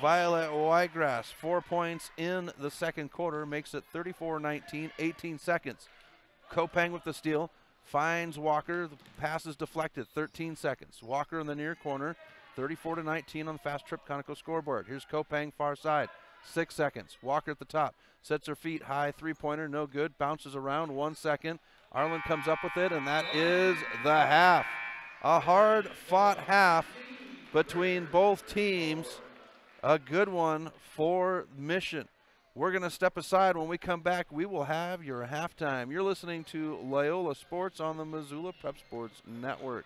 Speaker 5: Violet Whitegrass, 4 points in the second quarter, makes it 34-19, 18 seconds. Kopang with the steal, finds Walker, the pass is deflected, 13 seconds. Walker in the near corner, 34-19 on the fast trip Conoco scoreboard. Here's Kopang far side, 6 seconds. Walker at the top, sets her feet high, three-pointer, no good, bounces around, 1 second. Arlen comes up with it, and that is the half. A hard-fought half between both teams. A good one for Mission. We're going to step aside. When we come back, we will have your halftime. You're listening to Loyola Sports on the Missoula Prep Sports Network.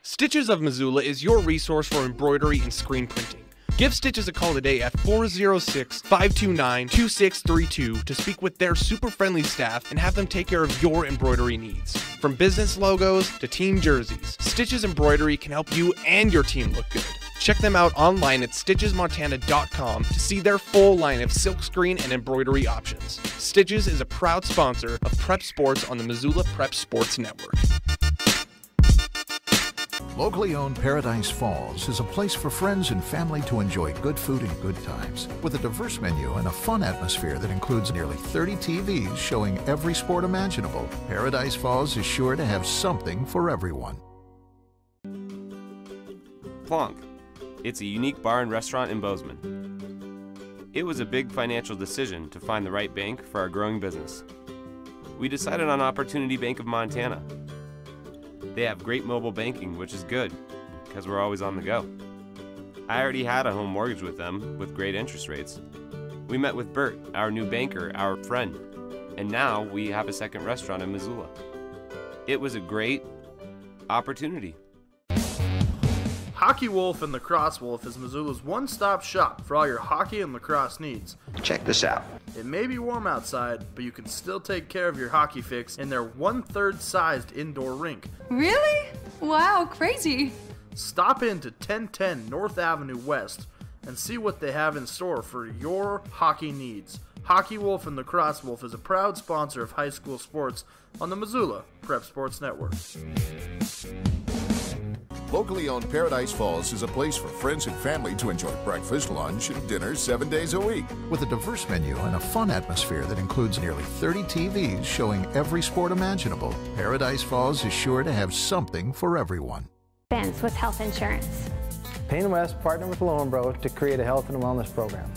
Speaker 14: Stitches of Missoula is your resource for embroidery and screen printing. Give Stitches a call today at 406-529-2632 to speak with their super friendly staff and have them take care of your embroidery needs. From business logos to team jerseys, Stitches Embroidery can help you and your team look good. Check them out online at stitchesmontana.com to see their full line of silkscreen and embroidery options. Stitches is a proud sponsor of Prep Sports on the Missoula Prep Sports Network.
Speaker 9: Locally owned Paradise Falls is a place for friends and family to enjoy good food and good times. With a diverse menu and a fun atmosphere that includes nearly 30 TVs showing every sport imaginable, Paradise Falls is sure to have something for everyone.
Speaker 7: Plonk. It's a unique bar and restaurant in Bozeman. It was a big financial decision to find the right bank for our growing business. We decided on Opportunity Bank of Montana. They have great mobile banking, which is good, because we're always on the go. I already had a home mortgage with them, with great interest rates. We met with Bert, our new banker, our friend, and now we have a second restaurant in Missoula. It was a great opportunity.
Speaker 13: Hockey Wolf and Lacrosse Wolf is Missoula's one-stop shop for all your hockey and lacrosse needs.
Speaker 15: Check this out.
Speaker 13: It may be warm outside, but you can still take care of your hockey fix in their 1/3 sized indoor rink.
Speaker 16: Really? Wow, crazy.
Speaker 13: Stop in to 1010 North Avenue West and see what they have in store for your hockey needs. Hockey Wolf and Lacrosse Wolf is a proud sponsor of high school sports on the Missoula Prep Sports Network.
Speaker 8: Locally owned Paradise Falls is a place for friends and family to enjoy breakfast, lunch, and dinner 7 days a week.
Speaker 9: With a diverse menu and a fun atmosphere that includes nearly 30 TVs showing every sport imaginable, Paradise Falls is sure to have something for everyone.
Speaker 3: Benz with health insurance.
Speaker 11: Payne West partnered with Loyola to create a health and wellness program.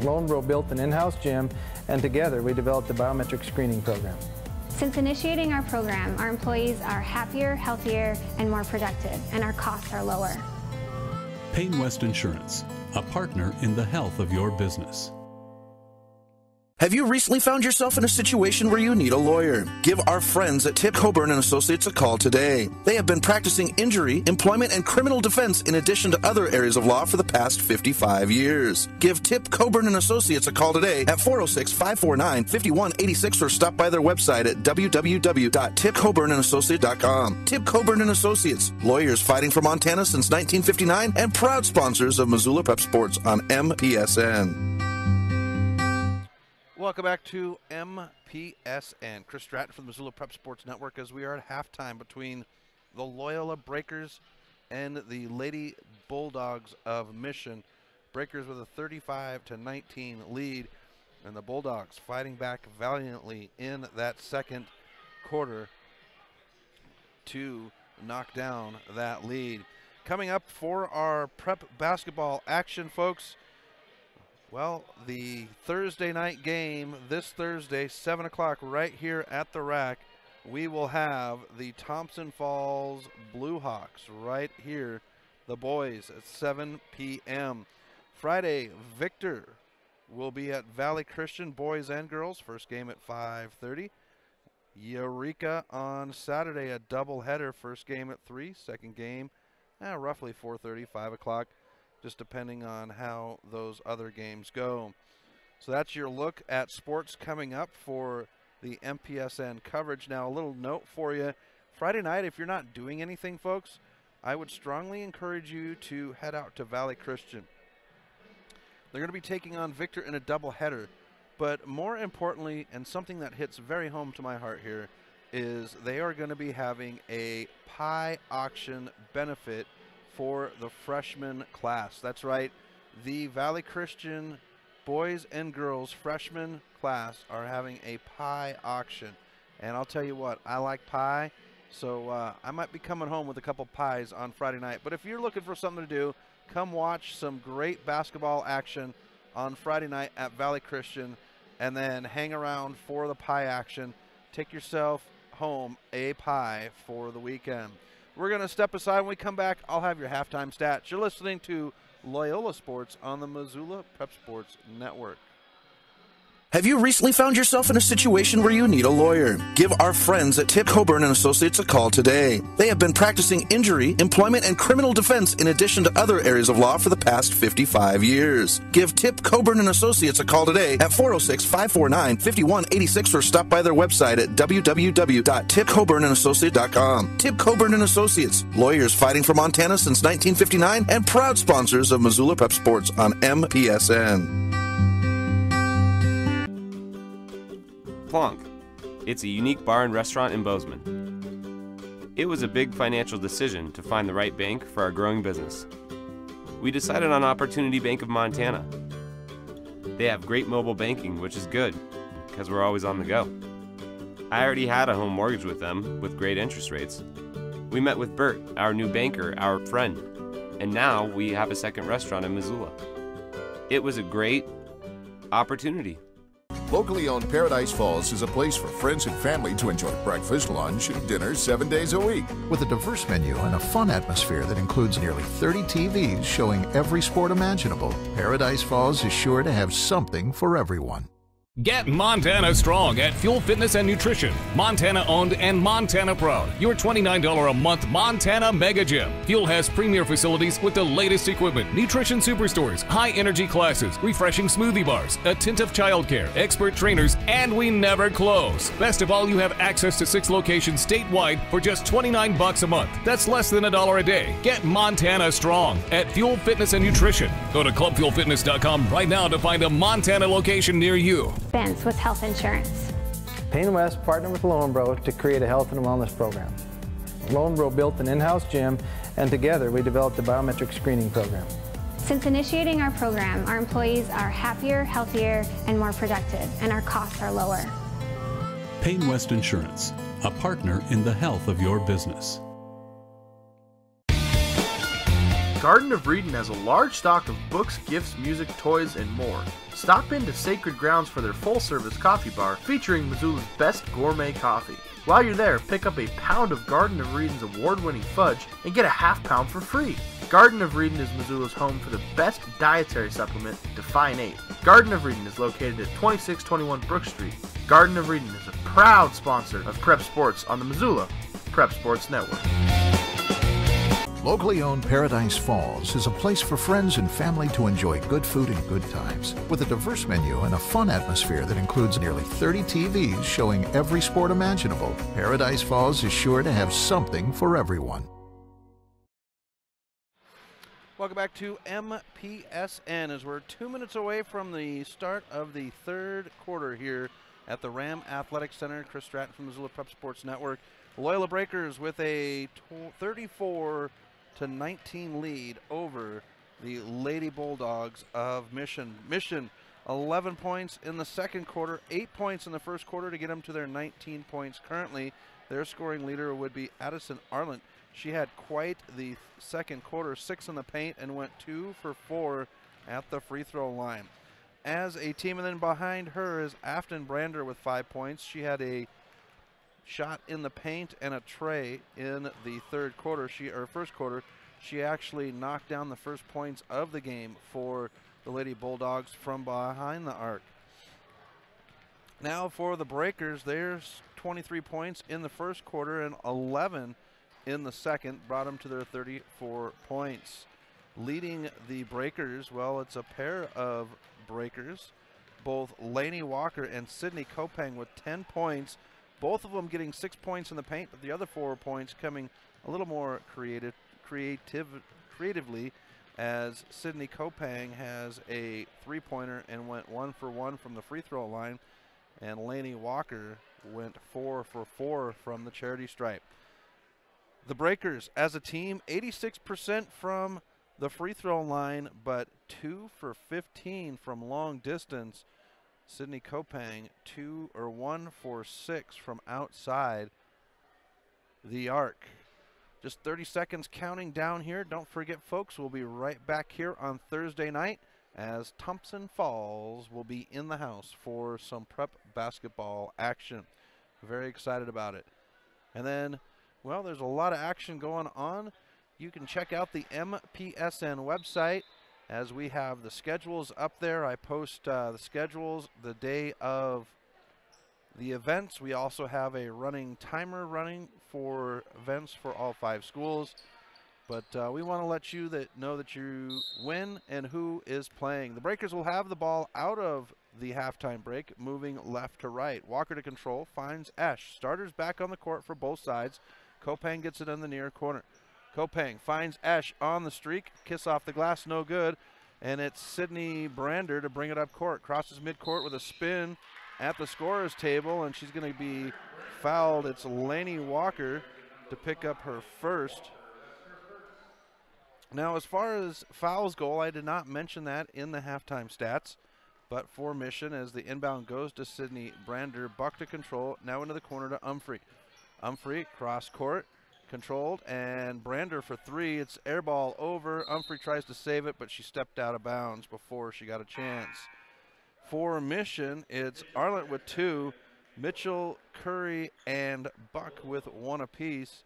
Speaker 11: Loyola built an in-house gym, and together we developed a biometric screening program.
Speaker 3: Since initiating our program, our employees are happier, healthier, and more productive, and our costs are lower.
Speaker 12: Payne West Insurance, a partner in the health of your business.
Speaker 6: Have you recently found yourself in a situation where you need a lawyer? Give our friends at Tip Coburn & Associates a call today. They have been practicing injury, employment, and criminal defense in addition to other areas of law for the past 55 years. Give Tip Coburn & Associates a call today at 406-549-5186 or stop by their website at www.tipcoburnandassociates.com. Tip Coburn & Associates, lawyers fighting for Montana since 1959 and proud sponsors of Missoula Prep Sports on MPSN.
Speaker 5: Welcome back to MPSN. Chris Stratton from the Missoula Prep Sports Network as we are at halftime between the Loyola Breakers and the Lady Bulldogs of Mission. Breakers with a 35-19 lead, and the Bulldogs fighting back valiantly in that second quarter to knock down that lead. Coming up for our prep basketball action, folks, well, the Thursday night game this Thursday, 7 o'clock, right here at the Rack, we will have the Thompson Falls Blue Hawks right here, the boys, at 7 p.m. Friday, Victor will be at Valley Christian, boys and girls, first game at 5:30. Eureka on Saturday, a doubleheader, first game at 3, second game roughly 4:30, 5 o'clock. Just depending on how those other games go. So that's your look at sports coming up for the MPSN coverage. Now, a little note for you. Friday night, if you're not doing anything, folks, I would strongly encourage you to head out to Valley Christian. They're going to be taking on Victor in a doubleheader. But more importantly, and something that hits very home to my heart here, is they are going to be having a pie auction benefit for the freshman class. That's right, the Valley Christian boys and girls freshman class are having a pie auction. And I'll tell you what, I like pie, so I might be coming home with a couple pies on Friday night. But if you're looking for something to do, come watch some great basketball action on Friday night at Valley Christian, and then hang around for the pie action. Take yourself home a pie for the weekend. We're going to step aside. When we come back, I'll have your halftime stats. You're listening to Loyola Sports on the Missoula Prep Sports Network.
Speaker 6: Have you recently found yourself in a situation where you need a lawyer? Give our friends at Tip Coburn & Associates a call today. They have been practicing injury, employment, and criminal defense in addition to other areas of law for the past 55 years. Give Tip Coburn & Associates a call today at 406-549-5186 or stop by their website at www.tipcoburnandassociates.com. Tip Coburn & Associates, lawyers fighting for Montana since 1959 and proud sponsors of Missoula Prep Sports on MPSN.
Speaker 7: Plonk. It's a unique bar and restaurant in Bozeman. It was a big financial decision to find the right bank for our growing business. We decided on Opportunity Bank of Montana. They have great mobile banking, which is good, because we're always on the go. I already had a home mortgage with them, with great interest rates. We met with Bert, our new banker, our friend, and now we have a second restaurant in Missoula. It was a great opportunity.
Speaker 8: Locally owned Paradise Falls is a place for friends and family to enjoy breakfast, lunch, and dinner 7 days a week.
Speaker 9: With a diverse menu and a fun atmosphere that includes nearly 30 TVs showing every sport imaginable, Paradise Falls is sure to have something for everyone.
Speaker 10: Get Montana strong at Fuel Fitness and Nutrition. Montana owned and Montana proud. Your $29 a month Montana Mega Gym. Fuel has premier facilities with the latest equipment, nutrition superstores, high energy classes, refreshing smoothie bars, attentive childcare, expert trainers, and we never close. Best of all, you have access to 6 locations statewide for just $29 a month. That's less than $1 a day. Get Montana strong at Fuel Fitness and Nutrition. Go to clubfuelfitness.com right now to find a Montana location near you.
Speaker 3: With health insurance.
Speaker 11: Payne West partnered with Loyola to create a health and wellness program. Loyola built an in-house gym, and together we developed a biometric screening program.
Speaker 3: Since initiating our program, our employees are happier, healthier, and more productive, and our costs are lower.
Speaker 12: Payne West Insurance, a partner in the health of your business.
Speaker 13: Garden of Reading has a large stock of books, gifts, music, toys, and more. Stop into Sacred Grounds for their full-service coffee bar featuring Missoula's best gourmet coffee. While you're there, pick up a pound of Garden of Reading's award-winning fudge and get a half pound for free. Garden of Reading is Missoula's home for the best dietary supplement, Define 8. Garden of Reading is located at 2621 Brook Street. Garden of Reading is a proud sponsor of Prep Sports on the Missoula Prep Sports Network.
Speaker 9: Locally owned Paradise Falls is a place for friends and family to enjoy good food and good times. With a diverse menu and a fun atmosphere that includes nearly 30 TVs showing every sport imaginable, Paradise Falls is sure to have something for everyone.
Speaker 5: Welcome back to MPSN as we're 2 minutes away from the start of the third quarter here at the Ram Athletic Center. Chris Stratton from Missoula Prep Sports Network. Loyola Breakers with a 34-19 lead over the Lady Bulldogs of Mission. Mission 11 points in the second quarter, 8 points in the first quarter to get them to their 19 points currently. Their scoring leader would be Addison Arlant. She had quite the second quarter, 6 in the paint and went 2 for 4 at the free throw line. As a team, and then behind her is Afton Brander with 5 points. She had a shot in the paint and a tray in the third quarter. First quarter, she actually knocked down the first points of the game for the Lady Bulldogs from behind the arc. Now for the Breakers, there's 23 points in the first quarter and 11 in the second, brought them to their 34 points. Leading the Breakers, well, it's a pair of Breakers, both Lainey Walker and Sydney Kopang with 10 points. Both of them getting 6 points in the paint, but the other 4 points coming a little more creatively, as Sydney Kopang has a three-pointer and went 1 for 1 from the free throw line, and Lainey Walker went 4 for 4 from the charity stripe. The Breakers, as a team, 86% from the free throw line, but 2 for 15 from long distance. Sydney Kopang 1 for 6 from outside the arc. Just 30 seconds counting down here. Don't forget, folks, we'll be right back here on Thursday night as Thompson Falls will be in the house for some prep basketball action. Very excited about it. And then, well, there's a lot of action going on. You can check out the MPSN website as we have the schedules up there. I post the schedules the day of the events. We also have a running timer running for events for all 5 schools. But we want to let you know that you win and who is playing. The Breakers will have the ball out of the halftime break, moving left to right. Walker to control, finds Esch. Starters back on the court for both sides. Kopang gets it in the near corner. Kopang finds Esch on the streak. Kiss off the glass, no good. And it's Sydney Brander to bring it up court. Crosses midcourt with a spin at the scorer's table, and she's going to be fouled. It's Lainey Walker to pick up her first. Now, as far as fouls go, I did not mention that in the halftime stats. But for Mission, as the inbound goes to Sydney Brander, buck to control, now into the corner to Umphrey. Umphrey, cross court, controlled, and Brander for 3. It's air ball over. Umphrey tries to save it, but she stepped out of bounds before she got a chance. For Mission, it's Arlant with 2, Mitchell, Curry, and Buck with 1 apiece.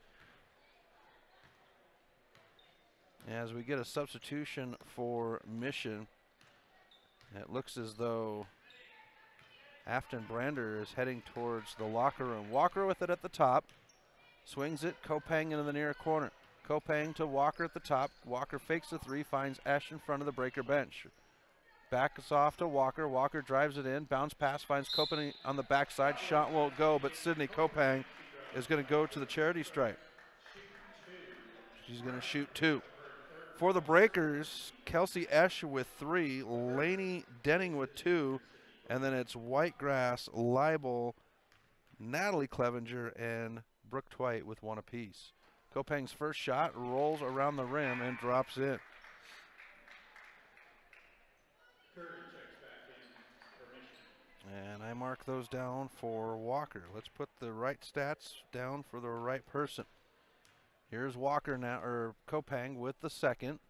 Speaker 5: As we get a substitution for Mission, it looks as though Afton Brander is heading towards the locker room. Walker with it at the top. Swings it, Kopang into the near corner. Kopang to Walker at the top. Walker fakes the 3, finds Esch in front of the Breaker bench. Backs off to Walker. Walker drives it in. Bounce pass, finds Kopang on the backside. Shot won't go, but Sydney Kopang is going to go to the charity stripe. She's going to shoot 2. For the Breakers, Kelsey Esch with 3, Lainey Denning with 2, and then it's Whitegrass, Leibel, Natalie Clevenger, and Brooke Twite with 1 apiece. Kopang's first shot rolls around the rim and drops in. And I mark those down for Walker. Let's put the right stats down for the right person. Here's Walker now, or Kopang with the second.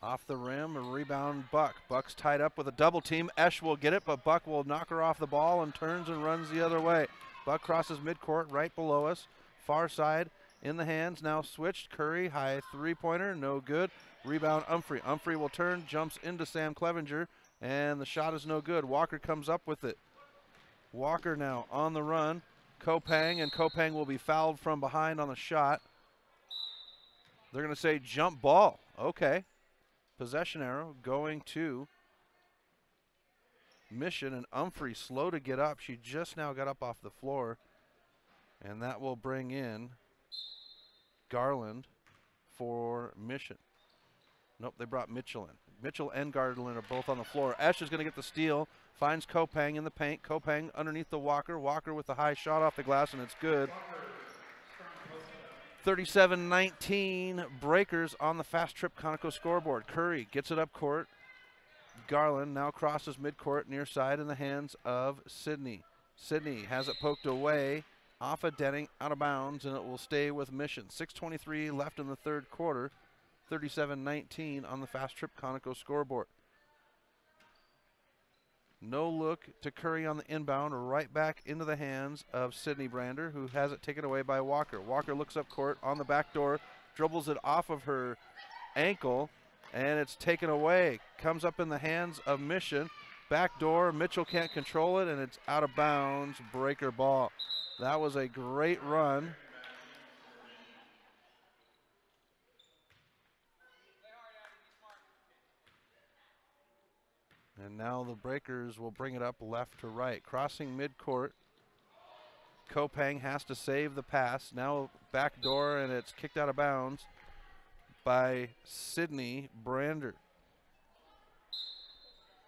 Speaker 5: Off the rim, a rebound Buck. Buck's tied up with a double team. Esch will get it, but Buck will knock her off the ball and turns and runs the other way. Buck crosses midcourt right below us. Far side in the hands, now switched. Curry, high three-pointer, no good. Rebound Umphrey. Umphrey will turn, jumps into Sam Clevenger, and the shot is no good. Walker comes up with it. Walker now on the run. Kopang, and Kopang will be fouled from behind on the shot. They're going to say jump ball. Okay. Possession arrow going to Mission, and Umphrey slow to get up. She just now got up off the floor, and that will bring in Garland for Mission. Nope, they brought Mitchell in. Mitchell and Garland are both on the floor. Esch is going to get the steal, finds Kopang in the paint. Kopang underneath the Walker. Walker with the high shot off the glass, and it's good. 37-19, Breakers on the Fast Trip Conoco scoreboard. Curry gets it up court. Garland now crosses midcourt near side in the hands of Sydney. Sydney has it poked away off of Denning, out of bounds, and it will stay with Mission. 6:23 left in the third quarter. 37-19 on the Fast Trip Conoco scoreboard. No look to Curry on the inbound, right back into the hands of Sydney Brander, who has it taken away by Walker. Walker looks up court on the back door, dribbles it off of her ankle, and it's taken away. Comes up in the hands of Mission. Back door, Mitchell can't control it, and it's out of bounds. Breaker ball. That was a great run. And now the Breakers will bring it up left to right. Crossing midcourt. Kopang has to save the pass. Now back door, and it's kicked out of bounds by Sydney Brander.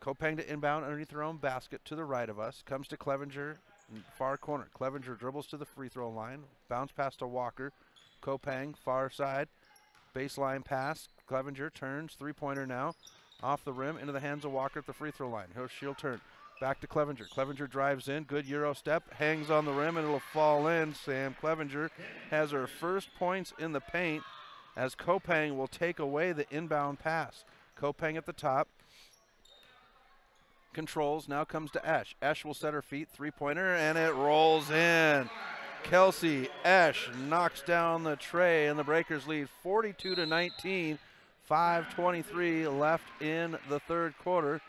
Speaker 5: Kopang to inbound underneath her own basket to the right of us. Comes to Clevenger, far corner. Clevenger dribbles to the free throw line. Bounce pass to Walker. Kopang, far side. Baseline pass. Clevenger turns. Three-pointer now. Off the rim, into the hands of Walker at the free throw line. She'll turn. Back to Clevenger. Clevenger drives in. Good Euro step. Hangs on the rim, and it'll fall in. Sam Clevenger has her first points in the paint as Kopang will take away the inbound pass. Kopang at the top. Controls. Now comes to Esch. Esch will set her feet. Three-pointer, and it rolls in. Kelsey Esch knocks down the tray, and the Breakers lead 42-19. 5:23 left in the third quarter,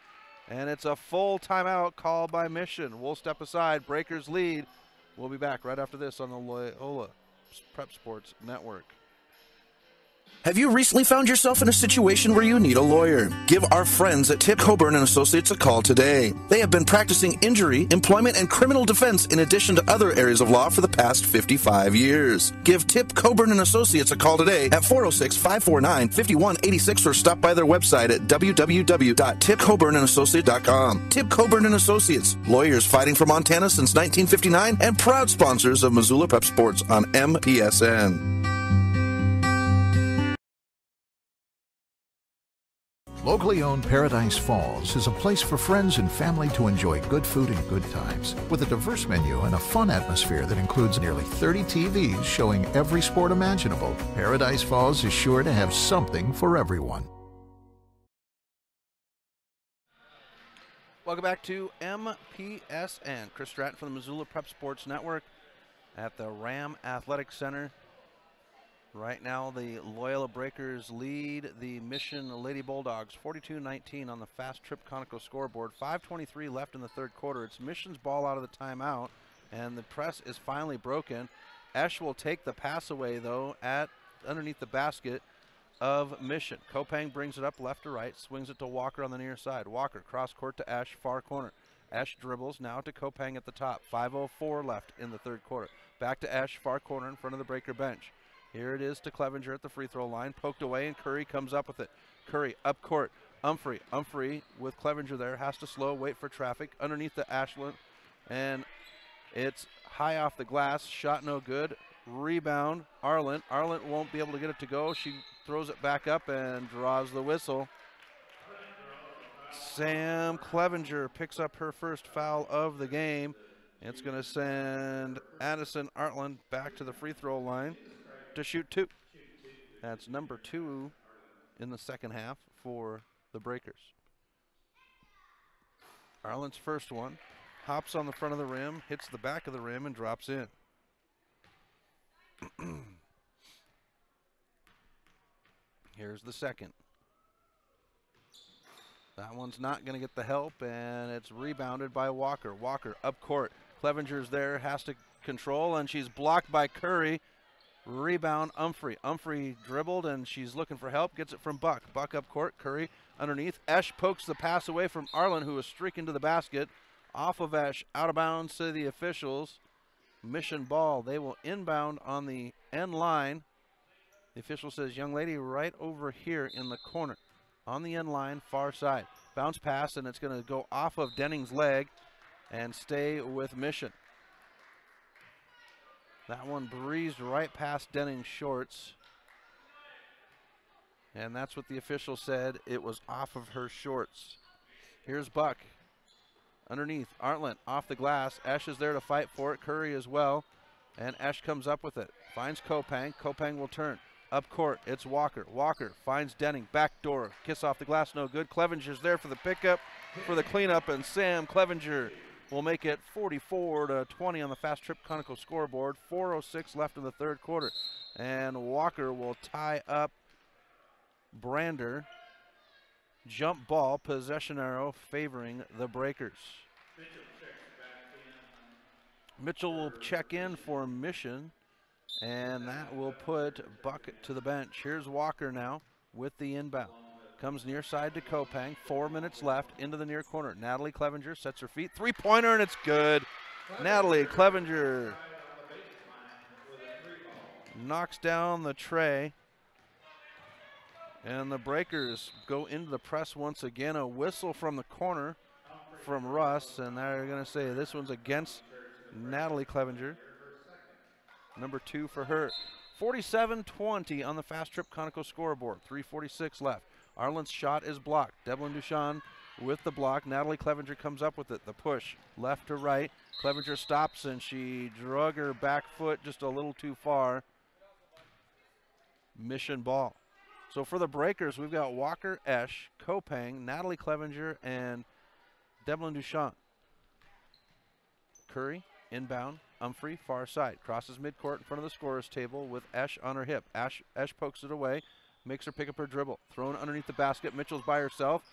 Speaker 5: and it's a full timeout called by Mission. We'll step aside. Breakers lead. We'll be back right after this on the Loyola Prep Sports Network.
Speaker 6: Have you recently found yourself in a situation where you need a lawyer? Give our friends at Tip Coburn and Associates a call today. They have been practicing injury, employment, and criminal defense in addition to other areas of law for the past 55 years. Give Tip Coburn and Associates a call today at 406-549-5186 or stop by their website at www.tipcoburnandassociates.com. Tip Coburn and Associates, lawyers fighting for Montana since 1959 and proud sponsors of Missoula Prep Sports on MPSN.
Speaker 9: Locally owned Paradise Falls is a place for friends and family to enjoy good food and good times, with a diverse menu and a fun atmosphere that includes nearly 30 TVs showing every sport imaginable. Paradise Falls is sure to have something for everyone.
Speaker 5: Welcome back to MPSN. Chris Stratton from the Missoula Prep Sports Network at the Ram Athletic Center. Right now, the Loyola Breakers lead the Mission Lady Bulldogs 42-19 on the Fast Trip Conoco scoreboard. 5:23 left in the third quarter. It's Mission's ball out of the timeout, and the press is finally broken. Esch will take the pass away, though, at underneath the basket of Mission. Kopang brings it up left to right, swings it to Walker on the near side. Walker cross court to Esch, far corner. Esch dribbles now to Kopang at the top. 5:04 left in the third quarter. Back to Esch, far corner in front of the Breaker bench. Here it is to Clevenger at the free throw line. Poked away, and Curry comes up with it. Curry up court. Umphrey. Umphrey with Clevenger there. Has to slow, wait for traffic. Underneath the Ashland. And it's high off the glass. Shot no good. Rebound. Arlen. Arlen won't be able to get it to go. She throws it back up and draws the whistle. Sam Clevenger picks up her first foul of the game. It's going to send Addison Artland back to the free throw line to shoot two. That's number 2 in the second half for the Breakers. Arlen's first one. Hops on the front of the rim, hits the back of the rim, and drops in. Here's the second. That one's not going to get the help, and it's rebounded by Walker. Walker up court. Clevenger's there, has to control, and she's blocked by Curry. Rebound, Umphrey. Umphrey dribbled, and she's looking for help. Gets it from Buck. Buck up court. Curry underneath. Esch pokes the pass away from Arlen, who was streaking to the basket. Off of Esch, out of bounds to the officials. Mission ball. They will inbound on the end line. The official says, young lady, right over here in the corner. On the end line, far side. Bounce pass, and it's going to go off of Denning's leg and stay with Mission. That one breezed right past Denning's shorts. And that's what the official said. It was off of her shorts. Here's Buck. Underneath, Arlen off the glass. Esch is there to fight for it. Curry as well. And Esch comes up with it. Finds Kopang. Kopang will turn. Up court, it's Walker. Walker finds Denning. Backdoor. Kiss off the glass, no good. Clevenger's there for the pickup, for the cleanup, and Sam Clevenger will make it 44-20 on the Fast Trip Conoco scoreboard. 4:06 left in the third quarter. And Walker will tie up Brander. Jump ball, possession arrow favoring the Breakers. Mitchell will check in for Mission, and that will put Buck to the bench. Here's Walker now with the inbound. Comes near side to Kopang. 4 minutes left into the near corner. Natalie Clevenger sets her feet. Three-pointer, and it's good. Natalie Clevenger knocks down the tray. And the Breakers go into the press once again. A whistle from the corner from Russ, and they're going to say this one's against Natalie Clevenger. Number 2 for her. 47-20 on the Fast Trip Conoco scoreboard. 3:46 left. Arlen's shot is blocked. Devlin Duchan with the block. Natalie Clevenger comes up with it. The push left to right. Clevenger stops, and she drug her back foot just a little too far. Mission ball. So for the Breakers, we've got Walker, Esch, Kopang, Natalie Clevenger, and Devlin Duchamp. Curry, inbound. Umphrey, far side. Crosses midcourt in front of the scorer's table with Esch on her hip. Esch pokes it away, makes her pick up her dribble. Thrown underneath the basket. Mitchell's by herself.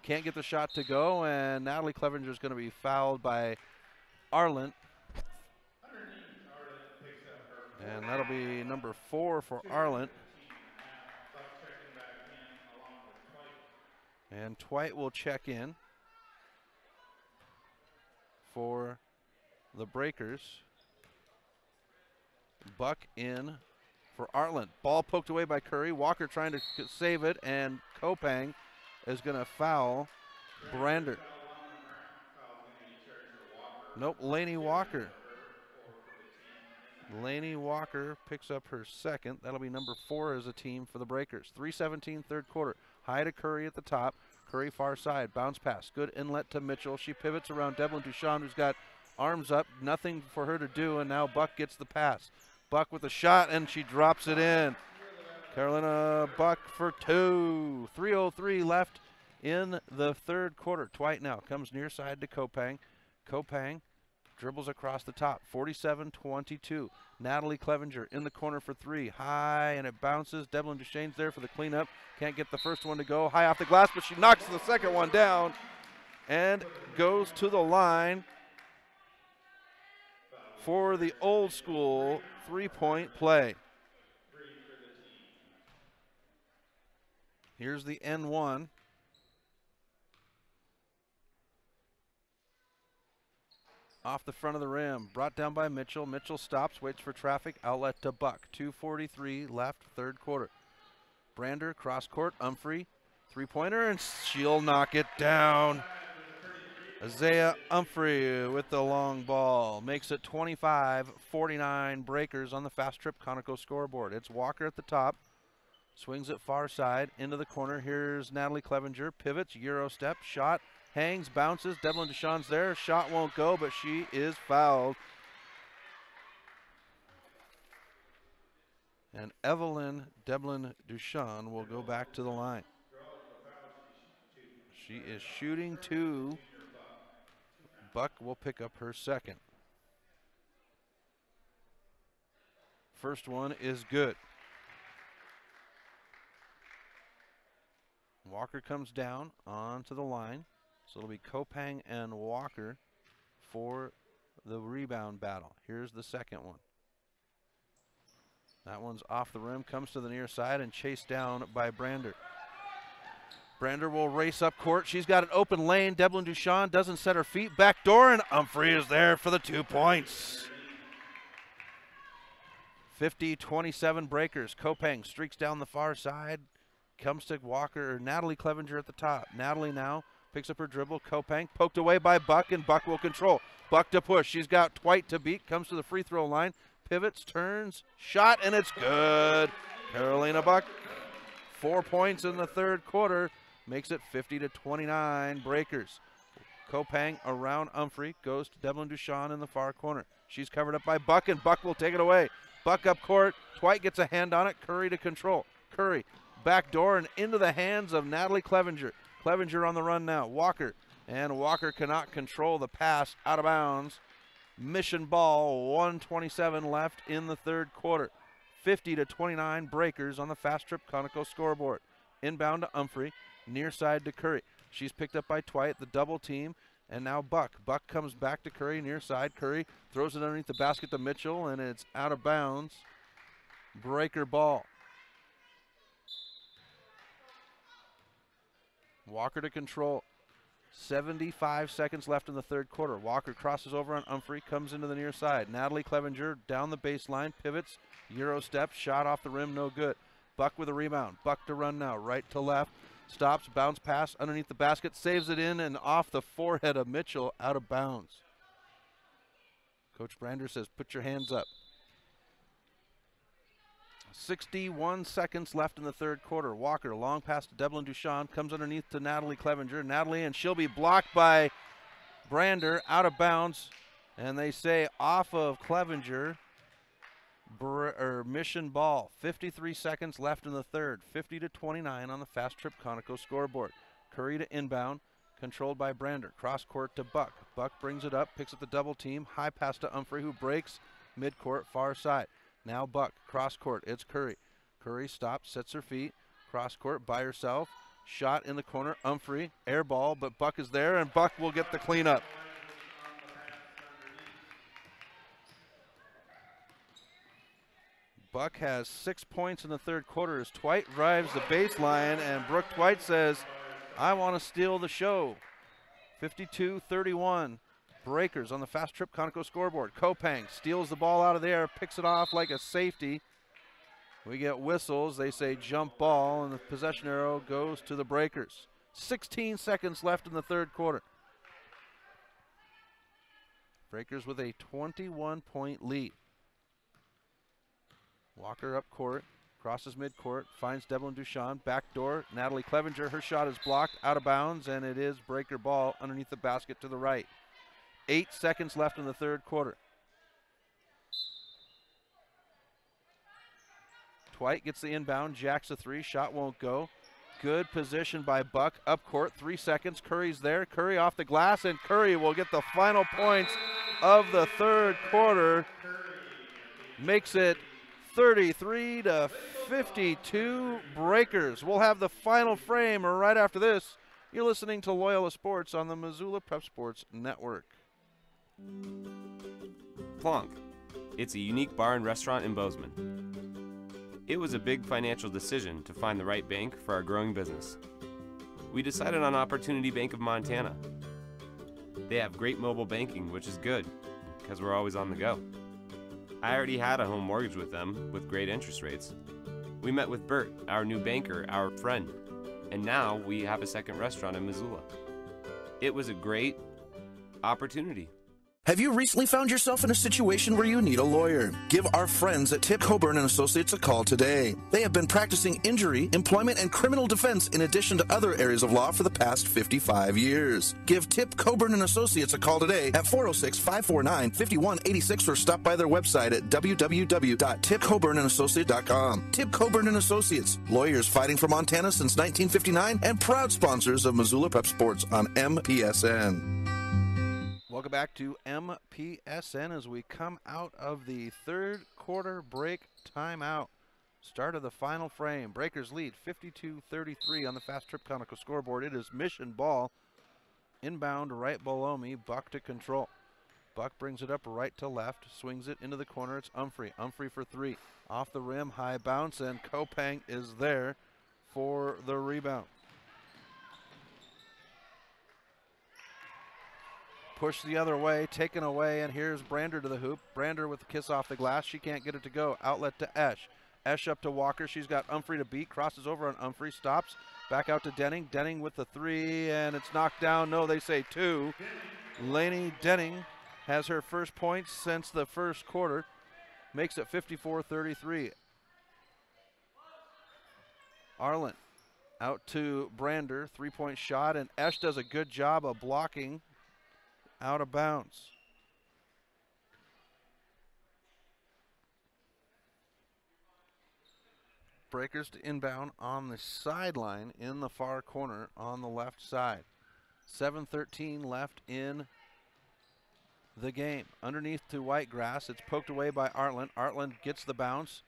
Speaker 5: Can't get the shot to go, and Natalie Clevenger is going to be fouled by Arlen. And that'll be number 4 for Arlen. And Twite will check in for the Breakers. Buck in for Arlen. Ball poked away by Curry. Walker trying to save it, and Kopang is going to foul Brander. Nope, Laney Walker. Laney Walker picks up her second. That'll be number 4 as a team for the Breakers. 3:17 third quarter. High to Curry at the top. Curry far side. Bounce pass. Good inlet to Mitchell. She pivots around Devlin Duchamp, who's got arms up. Nothing for her to do, and now Buck gets the pass. Buck with a shot, and she drops it in. Carolina Buck for 2. 3:03 left in the third quarter. Twite now comes near side to Kopang. Kopang dribbles across the top. 47-22. Natalie Clevenger in the corner for 3. High, and it bounces. Devlin Duchamp's there for the cleanup. Can't get the first one to go. High off the glass, but she knocks the second one down and goes to the line for the old school 3-point play. Here's the N1. Off the front of the rim, brought down by Mitchell. Mitchell stops, waits for traffic, outlet to Buck. 2:43 left, third quarter. Brander, cross court, Umphrey, three-pointer, and she'll knock it down. Isaiah Umphrey with the long ball. Makes it 25-49 Breakers on the Fast Trip Conoco scoreboard. It's Walker at the top. Swings it far side into the corner. Here's Natalie Clevenger. Pivots, Euro step, shot, hangs, bounces. Devlin Duchamp's there. Shot won't go, but she is fouled. And Evelyn Deblin Duchan will go back to the line. She is shooting 2. Buck will pick up her second. First one is good. Walker comes down onto the line. So it'll be Kopang and Walker for the rebound battle. Here's the second one. That one's off the rim, comes to the near side and chased down by Brander. Brander will race up court. She's got an open lane. Deblin Duchan doesn't set her feet. Back door, and Humphrey is there for the 2 points. 50-27 Breakers. Kopang streaks down the far side. Comes to Walker, or Natalie Clevenger at the top. Natalie now picks up her dribble. Kopang poked away by Buck, and Buck will control. Buck to push. She's got Twite to beat. Comes to the free throw line. Pivots, turns, shot, and it's good. Carolina Buck, 4 points in the third quarter. Makes it 50-29 Breakers. Kopang around Humphrey. Goes to Deblin Duchan in the far corner. She's covered up by Buck, and Buck will take it away. Buck up court. Twite gets a hand on it. Curry to control. Curry back door and into the hands of Natalie Clevenger. Clevenger on the run now. Walker. And Walker cannot control the pass, out of bounds. Mission ball, 1:27 left in the third quarter. 50-29 Breakers on the Fast Trip Conoco scoreboard. Inbound to Humphrey, near side to Curry. She's picked up by Twite, the double team, and now Buck. Buck comes back to Curry, near side. Curry throws it underneath the basket to Mitchell, and it's out of bounds. Breaker ball. Walker to control. 75 seconds left in the third quarter. Walker crosses over on Humphrey, comes into the near side. Natalie Clevenger down the baseline, pivots, Euro step, shot off the rim, no good. Buck with a rebound. Buck to run now, right to left. Stops, bounce pass underneath the basket, saves it in and off the forehead of Mitchell, out of bounds. Coach Brander says, put your hands up. 61 seconds left in the third quarter. Walker, long pass to Deblin Duchan, comes underneath to Natalie Clevenger. Natalie, and she'll be blocked by Brander, out of bounds. And they say off of Clevenger, mission ball. 53 seconds left in the third. 50-29 on the Fast Trip Conoco scoreboard. Curry to inbound, controlled by Brander. Cross court to Buck. Buck brings it up, picks up the double team. High pass to Humphrey, who breaks midcourt far side. Now Buck, cross court, it's Curry. Curry stops, sets her feet, cross court by herself. Shot in the corner, Humphrey, air ball, but Buck is there, and Buck will get the cleanup. Buck has 6 points in the third quarter as Twite drives the baseline, and Brooke Twite says, I want to steal the show. 52-31. Breakers on the Fast Trip Conoco scoreboard. Kopang steals the ball out of the air, picks it off like a safety. We get whistles. They say jump ball, and the possession arrow goes to the Breakers. 16 seconds left in the third quarter. Breakers with a 21-point lead. Walker up court, crosses midcourt, finds Deblin Duchan, backdoor. Natalie Clevenger, her shot is blocked, out of bounds, and it is Breaker ball underneath the basket to the right. 8 seconds left in the third quarter. Twite gets the inbound, jacks the three, shot won't go. Good position by Buck, up court, 3 seconds, Curry's there, Curry off the glass, and Curry will get the final points of the third quarter. Makes it 33-52 Breakers. We'll have the final frame right after this. You're listening to Loyola Sports on the Missoula Prep Sports Network.
Speaker 7: Plonk. It's a unique bar and restaurant in Bozeman. It was a big financial decision to find the right bank for our growing business. We decided on Opportunity Bank of Montana. They have great mobile banking, which is good, because we're always on the go. I already had a home mortgage with them with great interest rates. We met with Bert, our new banker, our friend, and now we have a second restaurant in Missoula. It was a great opportunity.
Speaker 6: Have you recently found yourself in a situation where you need a lawyer? Give our friends at Tip Coburn & Associates a call today. They have been practicing injury, employment, and criminal defense in addition to other areas of law for the past 55 years. Give Tip Coburn & Associates a call today at 406-549-5186 or stop by their website at www.tipcoburnandassociates.com. Tip Coburn & Associates, lawyers fighting for Montana since 1959 and proud sponsors of Missoula Prep Sports on MPSN.
Speaker 5: Welcome back to MPSN as we come out of the third quarter break timeout. Start of the final frame. Breakers lead 52-33 on the Fast Trip Conical scoreboard. It is Mission ball. Inbound right below me. Buck to control. Buck brings it up right to left. Swings it into the corner. It's Umphrey. Umphrey for three. Off the rim. High bounce. And Kopang is there for the rebound. Push the other way, taken away, and here's Brander to the hoop. Brander with the kiss off the glass. She can't get it to go. Outlet to Esch. Esch up to Walker. She's got Umphrey to beat. Crosses over on Umphrey. Stops. Back out to Denning. Denning with the three, and it's knocked down. No, they say two. Lainey Denning has her first point since the first quarter. Makes it 54-33. Arlen out to Brander. Three-point shot, and Esch does a good job of blocking. Out of bounds. Breakers to inbound on the sideline in the far corner on the left side. 7:13 left in the game. Underneath to Whitegrass. It's poked away by Artland. Artland gets the bounce.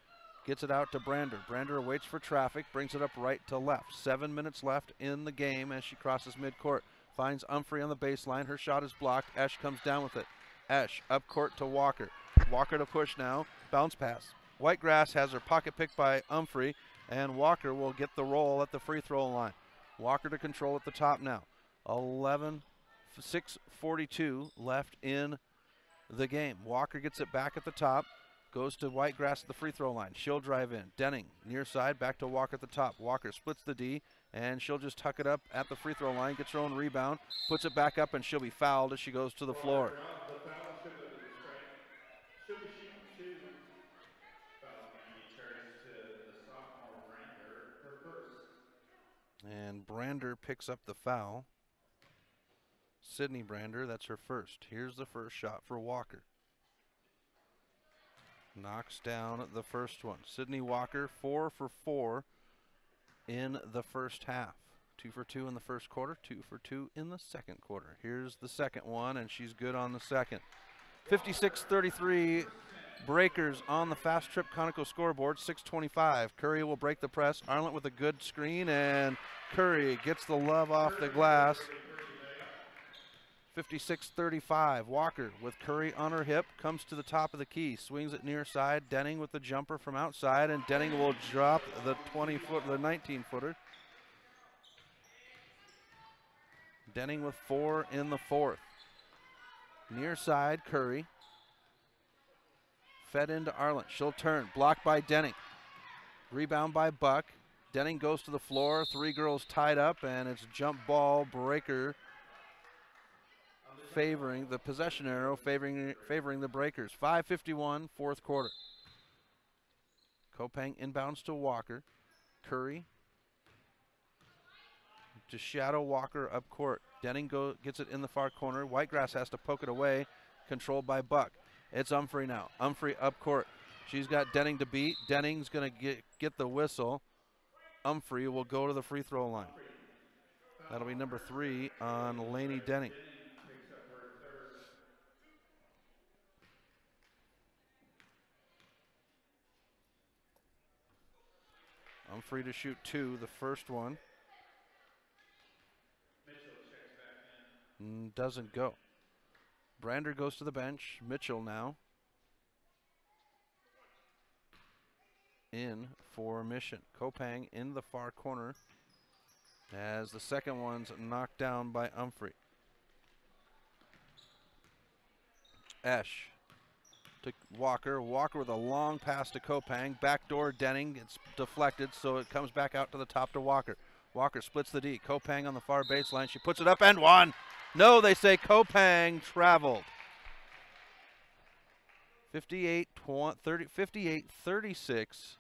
Speaker 5: Gets it out to Brander. Brander waits for traffic. Brings it up right to left. 7 minutes left in the game as she crosses midcourt. Finds Umphrey on the baseline. Her shot is blocked. Esch comes down with it. Esch up court to Walker. Walker to push now. Bounce pass. Whitegrass has her pocket picked by Umphrey, and Walker will get the roll at the free throw line. Walker to control at the top now. 6:42 left in the game. Walker gets it back at the top. Goes to Whitegrass at the free throw line. She'll drive in. Denning near side. Back to Walker at the top. Walker splits the D. And she'll just tuck it up at the free throw line, gets her own rebound, puts it back up, and she'll be fouled as she goes to the floor. And Brander picks up the foul. Sydney Brander, that's her first. Here's the first shot for Walker. Knocks down the first one. Sydney Walker, 4 for 4. In the first half. 2 for 2 in the first quarter, 2 for 2 in the second quarter. Here's the second one, and she's good on the second. 56-33 Breakers on the Fast Trip Conical scoreboard, 6:25. Curry will break the press. Arlen with a good screen, and Curry gets the love off the glass. 56-35. Walker with Curry on her hip, comes to the top of the key, swings it near side. Denning with the jumper from outside, and Denning will drop the 19-footer. Denning with 4 in the fourth. Near side, Curry. Fed into Arlen. She'll turn. Blocked by Denning. Rebound by Buck. Denning goes to the floor. Three girls tied up, and it's jump ball Breaker. Favoring the possession arrow, favoring the Breakers. 5:51, fourth quarter. Kopang inbounds to Walker. Curry to shadow Walker up court. Denning gets it in the far corner. Whitegrass has to poke it away, controlled by Buck. It's Umphrey now. Umphrey up court. She's got Denning to beat. Denning's going to get the whistle. Umphrey will go to the free throw line. That'll be number 3 on Lainey Denning. Umphrey to shoot 2, the first one. Doesn't go. Brander goes to the bench. Mitchell now in for Mission. Kopang in the far corner as the second one's knocked down by Umphrey. Esch to Walker. Walker with a long pass to Kopang. Backdoor Denning. It's deflected, so it comes back out to the top to Walker. Walker splits the D. Kopang on the far baseline. She puts it up and one. No, they say Kopang traveled. 58-36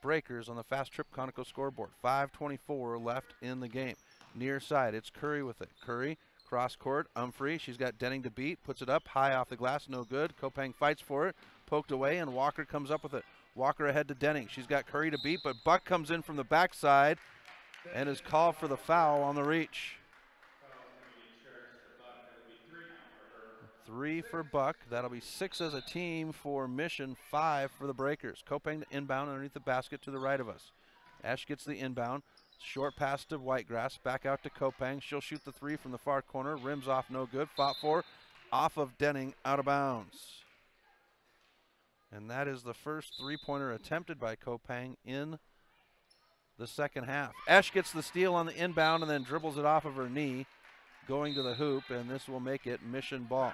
Speaker 5: Breakers on the Fast Trip Conoco scoreboard. 5:24 left in the game. Near side, it's Curry with it. Curry, cross court, Humphrey. She's got Denning to beat, puts it up high off the glass, no good. Kopang fights for it, poked away, and Walker comes up with it. Walker ahead to Denning. She's got Curry to beat, but Buck comes in from the backside and is called for the foul on the reach. 3 for Buck. That'll be 6 as a team for Mission, 5 for the Breakers. Kopang to inbound underneath the basket to the right of us. Ash gets the inbound. Short pass to Whitegrass. Back out to Kopang. She'll shoot the 3 from the far corner. Rims off, no good. Fought for. Off of Denning, out of bounds. And that is the first three-pointer attempted by Kopang in the second half. Ash gets the steal on the inbound and then dribbles it off of her knee, going to the hoop, and this will make it Mission ball.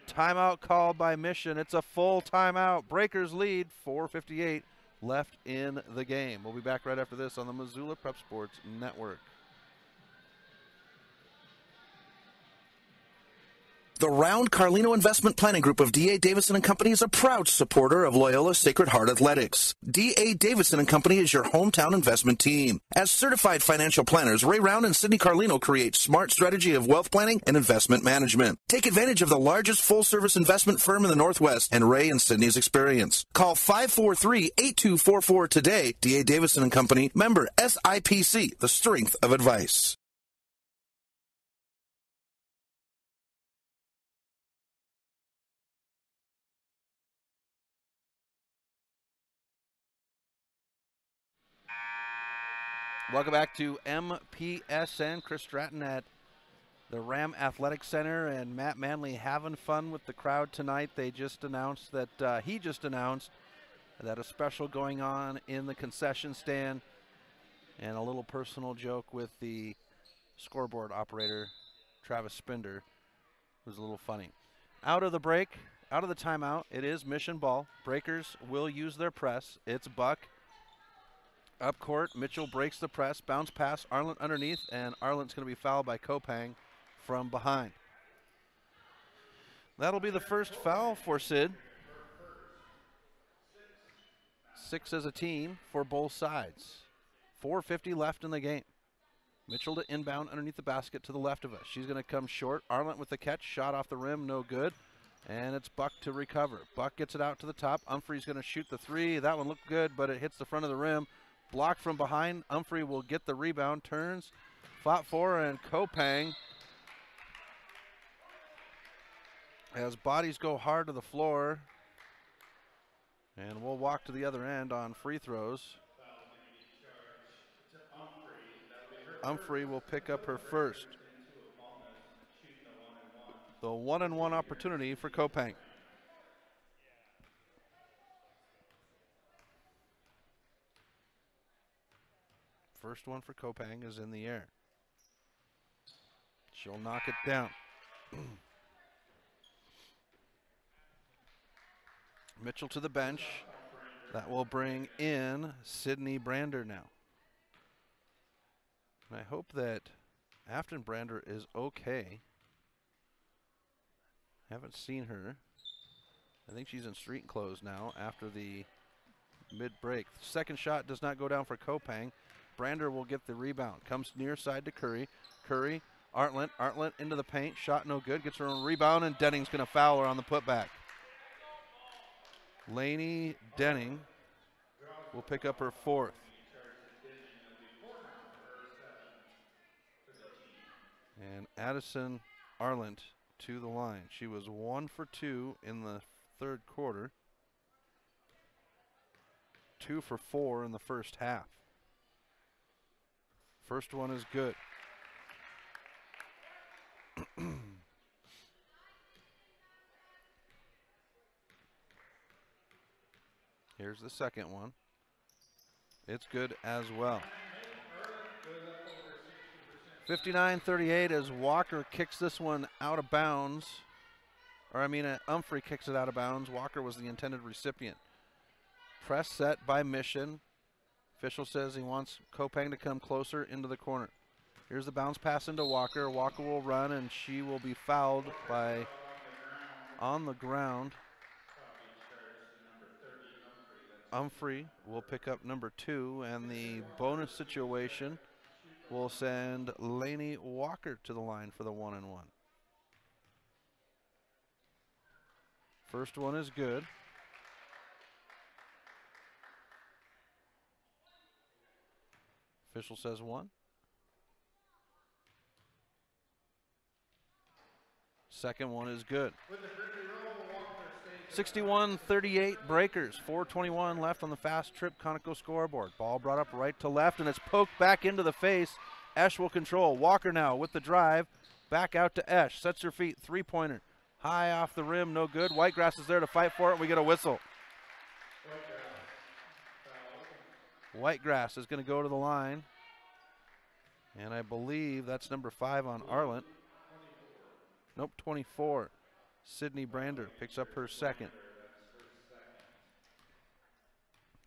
Speaker 5: Timeout called by Mission. It's a full timeout. Breakers lead, 4:58 left in the game. We'll be back right after this on the Missoula Prep Sports Network.
Speaker 6: The Round Carlino Investment Planning Group of D.A. Davidson & Company is a proud supporter of Loyola Sacred Heart Athletics. D.A. Davidson & Company is your hometown investment team. As certified financial planners, Ray Round and Sidney Carlino create smart strategy of wealth planning and investment management. Take advantage of the largest full-service investment firm in the Northwest and Ray and Sidney's experience. Call 543-8244 today. D.A. Davidson & Company, member SIPC, the strength of advice.
Speaker 5: Welcome back to MPSN. Chris Stratton at the Ram Athletic Center and Matt Manley having fun with the crowd tonight. They just announced that he just announced that a special going on in the concession stand and a little personal joke with the scoreboard operator, Travis Spinder, was a little funny. Out of the break, out of the timeout, it is Mission ball. Breakers will use their press. It's Buck. Up court, Mitchell breaks the press, bounce pass, Arlen underneath, and Arlen's going to be fouled by Kopang from behind. That'll be the first foul for Sid. 6 as a team for both sides. 4:50 left in the game. Mitchell to inbound underneath the basket to the left of us. She's going to come short. Arlen with the catch, shot off the rim, no good. And it's Buck to recover. Buck gets it out to the top. Humphrey's going to shoot the 3. That one looked good, but it hits the front of the rim. Blocked from behind. Humphrey will get the rebound, turns, fought for, and Kopang, as bodies go hard to the floor. And we'll walk to the other end on free throws. Humphrey will pick up her first. The 1-and-1 opportunity for Kopang. First one for Kopang is in the air. She'll knock it down. Mitchell to the bench. That will bring in Sydney Brander now. And I hope that Afton Brander is okay. Haven't seen her. I think she's in street clothes now after the mid-break. Second shot does not go down for Kopang. Brander will get the rebound. Comes near side to Curry. Curry, Artland into the paint. Shot no good. Gets her own rebound, and Denning's going to foul her on the putback. Lainey Denning will pick up her fourth. And Addison Arland to the line. She was 1 for 2 in the third quarter. 2 for 4 in the first half. First one is good. Here's the second one. It's good as well. 59-38 as Walker kicks this one out of bounds. Humphrey kicks it out of bounds. Walker was the intended recipient. Press set by Mission. Official says he wants Kopang to come closer into the corner. Here's the bounce pass into Walker. Walker will run, and she will be fouled by, on the ground, Humphrey will pick up number 2, and the bonus situation will send Lainey Walker to the line for the 1-and-1. First one is good. Official says 1. Second one is good. 61-38 Breakers. 4:21 left on the fast trip Conoco scoreboard. Ball brought up right to left, and it's poked back into the face. Esch will control. Walker now with the drive. Back out to Esch. Sets her feet. Three-pointer. High off the rim. No good. Whitegrass is there to fight for it. We get a whistle. Whitegrass is going to go to the line. And I believe that's number 5 on Arlen. Nope, 24. Sydney Brander picks up her second.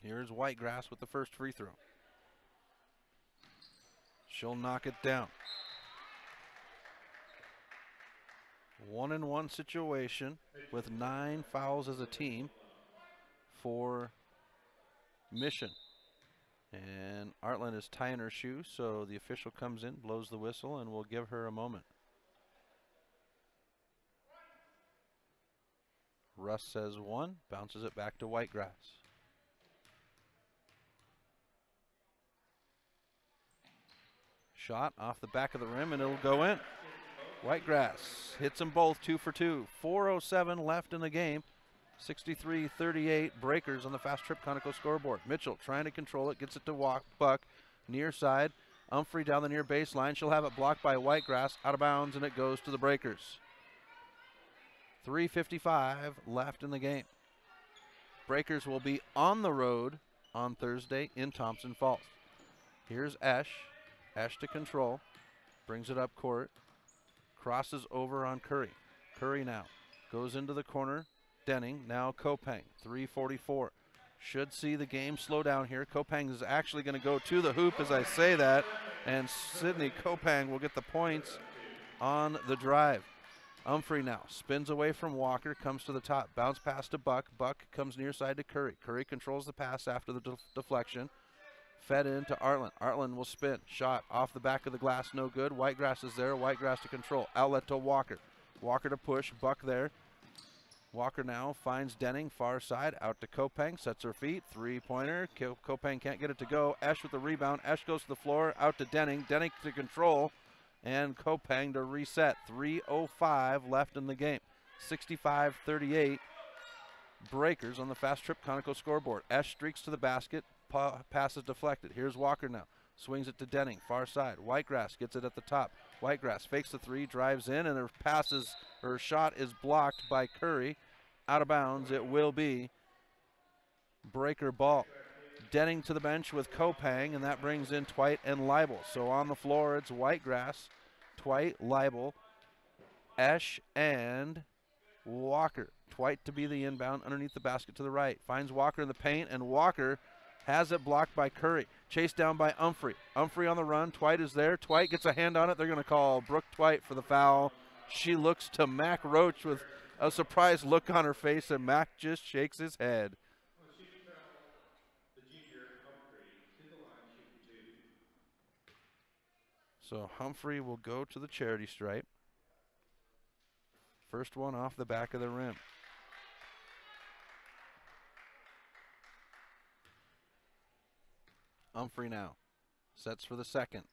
Speaker 5: Here's Whitegrass with the first free throw. She'll knock it down. 1-and-1 situation with 9 fouls as a team for Mission. And Artland is tying her shoe, so the official comes in, blows the whistle, and we'll give her a moment. Russ says 1, bounces it back to Whitegrass. Shot off the back of the rim, and it'll go in. Whitegrass hits them both, 2 for 2. 4:07 left in the game. 63-38 Breakers on the fast trip Conoco scoreboard. Mitchell trying to control it, gets it to Buck, near side. Humphrey down the near baseline. She'll have it blocked by Whitegrass, out of bounds, and it goes to the Breakers. 3:55 left in the game. Breakers will be on the road on Thursday in Thompson Falls. Here's Esch. Esch to control. Brings it up court. Crosses over on Curry. Curry now goes into the corner. Denning, now Kopang, 3:44. Should see the game slow down here. Kopang is actually going to go to the hoop as I say that, and Sydney Kopang will get the points on the drive. Humphrey now spins away from Walker, comes to the top, bounce pass to Buck. Buck comes near side to Curry. Curry controls the pass after the deflection. Fed in to Artland. Artland will spin. Shot off the back of the glass, no good. Whitegrass is there. Whitegrass to control. Outlet to Walker. Walker to push. Buck there. Walker now finds Denning, far side, out to Kopang, sets her feet, three-pointer. Kopang can't get it to go. Esch with the rebound. Esch goes to the floor, out to Denning. Denning to control, and Kopang to reset. 3:05 left in the game. 65-38 Breakers on the fast trip Conoco scoreboard. Esch streaks to the basket, pass is deflected. Here's Walker now. Swings it to Denning, far side. Whitegrass gets it at the top. Whitegrass fakes the three, drives in, and her shot is blocked by Curry. Out of bounds, it will be Breaker ball. Denning to the bench with Kopang, and that brings in Twite and Leibel. So on the floor, it's Whitegrass, Twite, Leibel, Esch, and Walker. Twite to be the inbound underneath the basket to the right. Finds Walker in the paint, and Walker has it blocked by Curry. Chased down by Humphrey. Humphrey on the run. Twite is there. Twite gets a hand on it. They're going to call Brooke Twite for the foul. She looks to Mac Roach with a surprised look on her face, and Mac just shakes his head. So Humphrey will go to the charity stripe. First one off the back of the rim. Humphrey now sets for the second.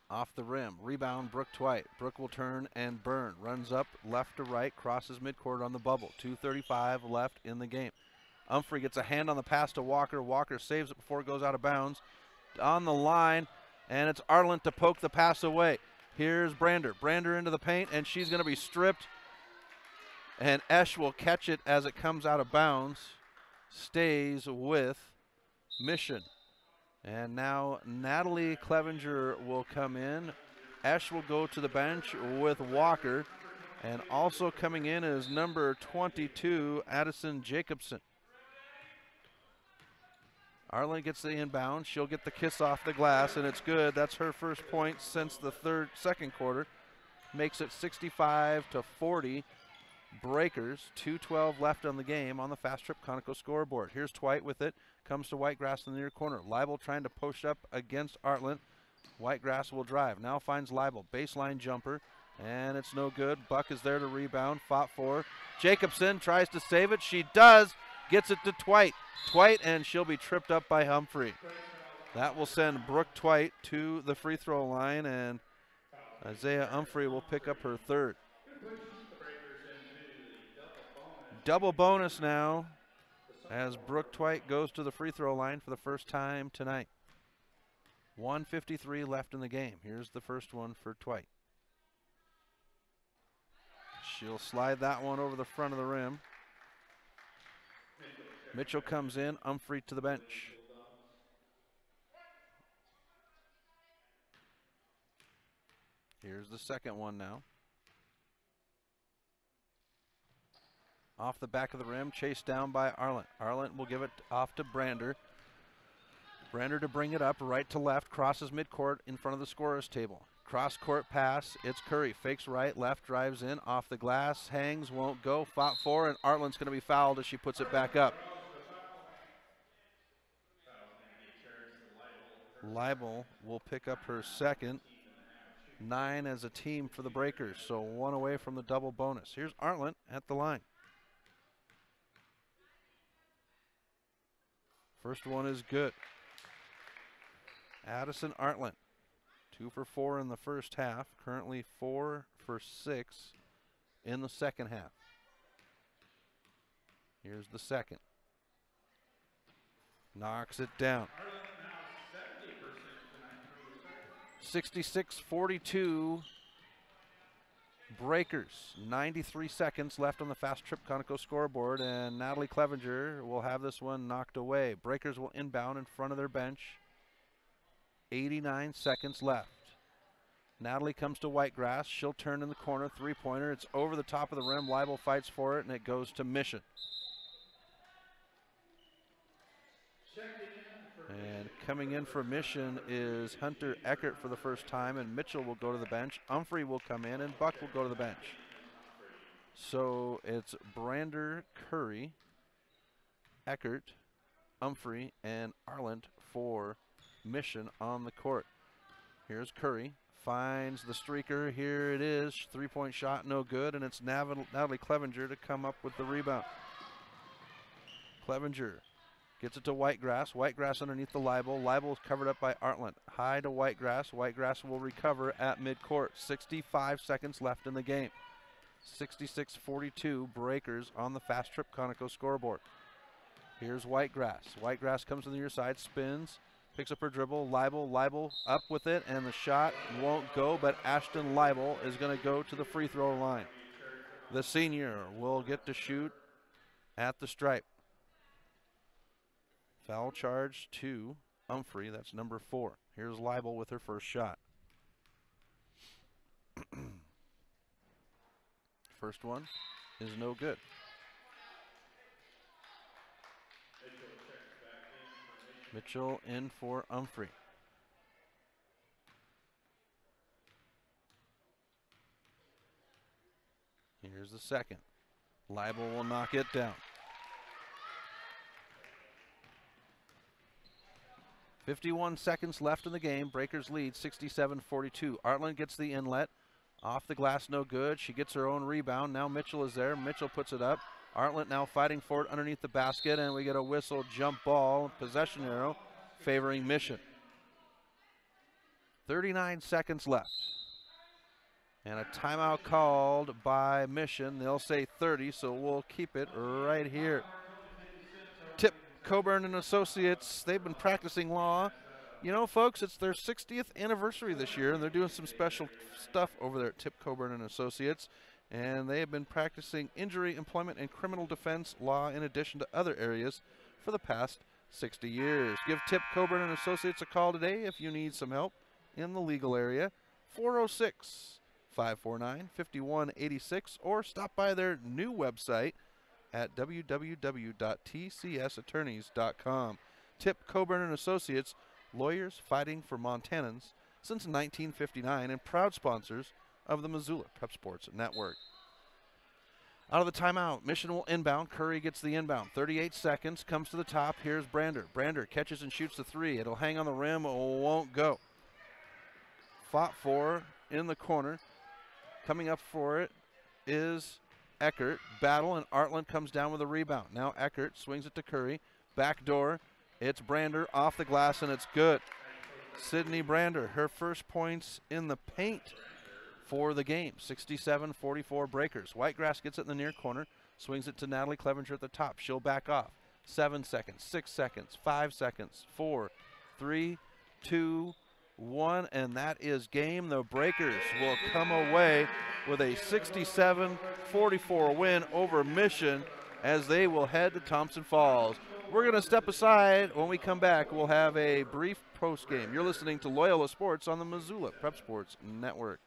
Speaker 5: Off the rim, rebound Brooke Twite. Brooke will turn and burn. Runs up left to right, crosses midcourt on the bubble. 2:35 left in the game. Humphrey gets a hand on the pass to Walker. Walker saves it before it goes out of bounds. On the line, and it's Arlen to poke the pass away. Here's Brander. Brander into the paint, and she's going to be stripped. And Esch will catch it as it comes out of bounds. Stays with Mission. And now Natalie Clevenger will come in. Esch will go to the bench with Walker. And also coming in is number 22, Addison Jacobson. Arlen gets the inbound. She'll get the kiss off the glass, and it's good. That's her first point since the second quarter. Makes it 65-40. Breakers. 2:12 left on the game on the Fast Trip Conoco scoreboard. Here's Twite with it. Comes to Whitegrass in the near corner. Leibel trying to push up against Artland. Whitegrass will drive. Now finds Leibel. Baseline jumper. And it's no good. Buck is there to rebound. Fought for. Jacobson tries to save it. She does. Gets it to Twite. Twite, and she'll be tripped up by Humphrey. That will send Brooke Twite to the free throw line, and Isaiah Humphrey will pick up her third. Double bonus now as Brooke Twite goes to the free throw line for the first time tonight. 1:53 left in the game. Here's the first one for Twite. She'll slide that one over the front of the rim. Mitchell comes in, Humphrey to the bench. Here's the second one now. Off the back of the rim, chased down by Arlent. Arlent will give it off to Brander. Brander to bring it up, right to left, crosses midcourt in front of the scorer's table. Cross-court pass, it's Curry. Fakes right, left, drives in, off the glass, hangs, won't go, fought for, and Artland's going to be fouled as she puts it back up. Leibel will pick up her second. 9 as a team for the Breakers, so 1 away from the double bonus. Here's Artland at the line. First one is good. Addison Artland, 2 for 4 in the first half, currently 4 for 6 in the second half. Here's the second. Knocks it down. 66-42 Breakers. 93 seconds left on the Fast Trip Conoco scoreboard, and Natalie Clevenger will have this one knocked away. Breakers will inbound in front of their bench. 89 seconds left. Natalie comes to Whitegrass. She'll turn in the corner, three-pointer. It's over the top of the rim. Leibel fights for it, and it goes to Mission. And coming in for Mission is Hunter Eckert for the first time, and Mitchell will go to the bench. Humphrey will come in, and Buck will go to the bench. So it's Brander, Curry, Eckert, Humphrey, and Arland for Mission on the court. Here's Curry, finds the streaker. Here it is, three-point shot, no good, and it's Natalie Clevenger to come up with the rebound. Clevenger gets it to Whitegrass. Whitegrass underneath the Leibel. Leibel is covered up by Artland. High to Whitegrass. Whitegrass will recover at midcourt. 65 seconds left in the game. 66-42 Breakers on the Fast Trip Conoco scoreboard. Here's Whitegrass. Whitegrass comes to the near side, spins, picks up her dribble. Leibel up with it, and the shot won't go, but Ashton Leibel is going to go to the free throw line. The senior will get to shoot at the stripe. Foul charge to Humphrey, that's number 4. Here's Leibel with her first shot. First one is no good. Mitchell in for Humphrey. Here's the second. Leibel will knock it down. 51 seconds left in the game. Breakers lead 67-42. Artland gets the inlet. Off the glass, no good. She gets her own rebound. Now Mitchell is there. Mitchell puts it up. Artland now fighting for it underneath the basket, and we get a whistle, jump ball, possession arrow favoring Mission. 39 seconds left. And a timeout called by Mission. They'll say 30, so we'll keep it right here. Tip Coburn and Associates, they've been practicing law. You know, folks, it's their 60th anniversary this year, and they're doing some special stuff over there at Tip Coburn and Associates. And they have been practicing injury, employment, and criminal defense law in addition to other areas for the past 60 years. Give Tip Coburn and Associates a call today if you need some help in the legal area. 406-549-5186, or stop by their new website at www.tcsattorneys.com. Tip Coburn and Associates, lawyers fighting for Montanans since 1959 and proud sponsors of the Missoula Prep Sports Network. Out of the timeout, Mission will inbound. Curry gets the inbound. 38 seconds, comes to the top. Here's Brander. Brander catches and shoots the three. It'll hang on the rim, won't go. Fought for in the corner. Coming up for it is Eckert. Battle, and Artland comes down with a rebound. Now Eckert swings it to Curry. Back door. It's Brander off the glass, and it's good. Sydney Brander, her first points in the paint for the game. 67-44 Breakers. Whitegrass gets it in the near corner. Swings it to Natalie Clevenger at the top. She'll back off. 7 seconds, 6 seconds, 5 seconds, 4, 3, 2, 1, and that is game. The Breakers will come away with a 67-44 win over Mission as they will head to Thompson Falls. We're going to step aside. When we come back, we'll have a brief post game. You're listening to Loyola Sports on the Missoula Prep Sports Network.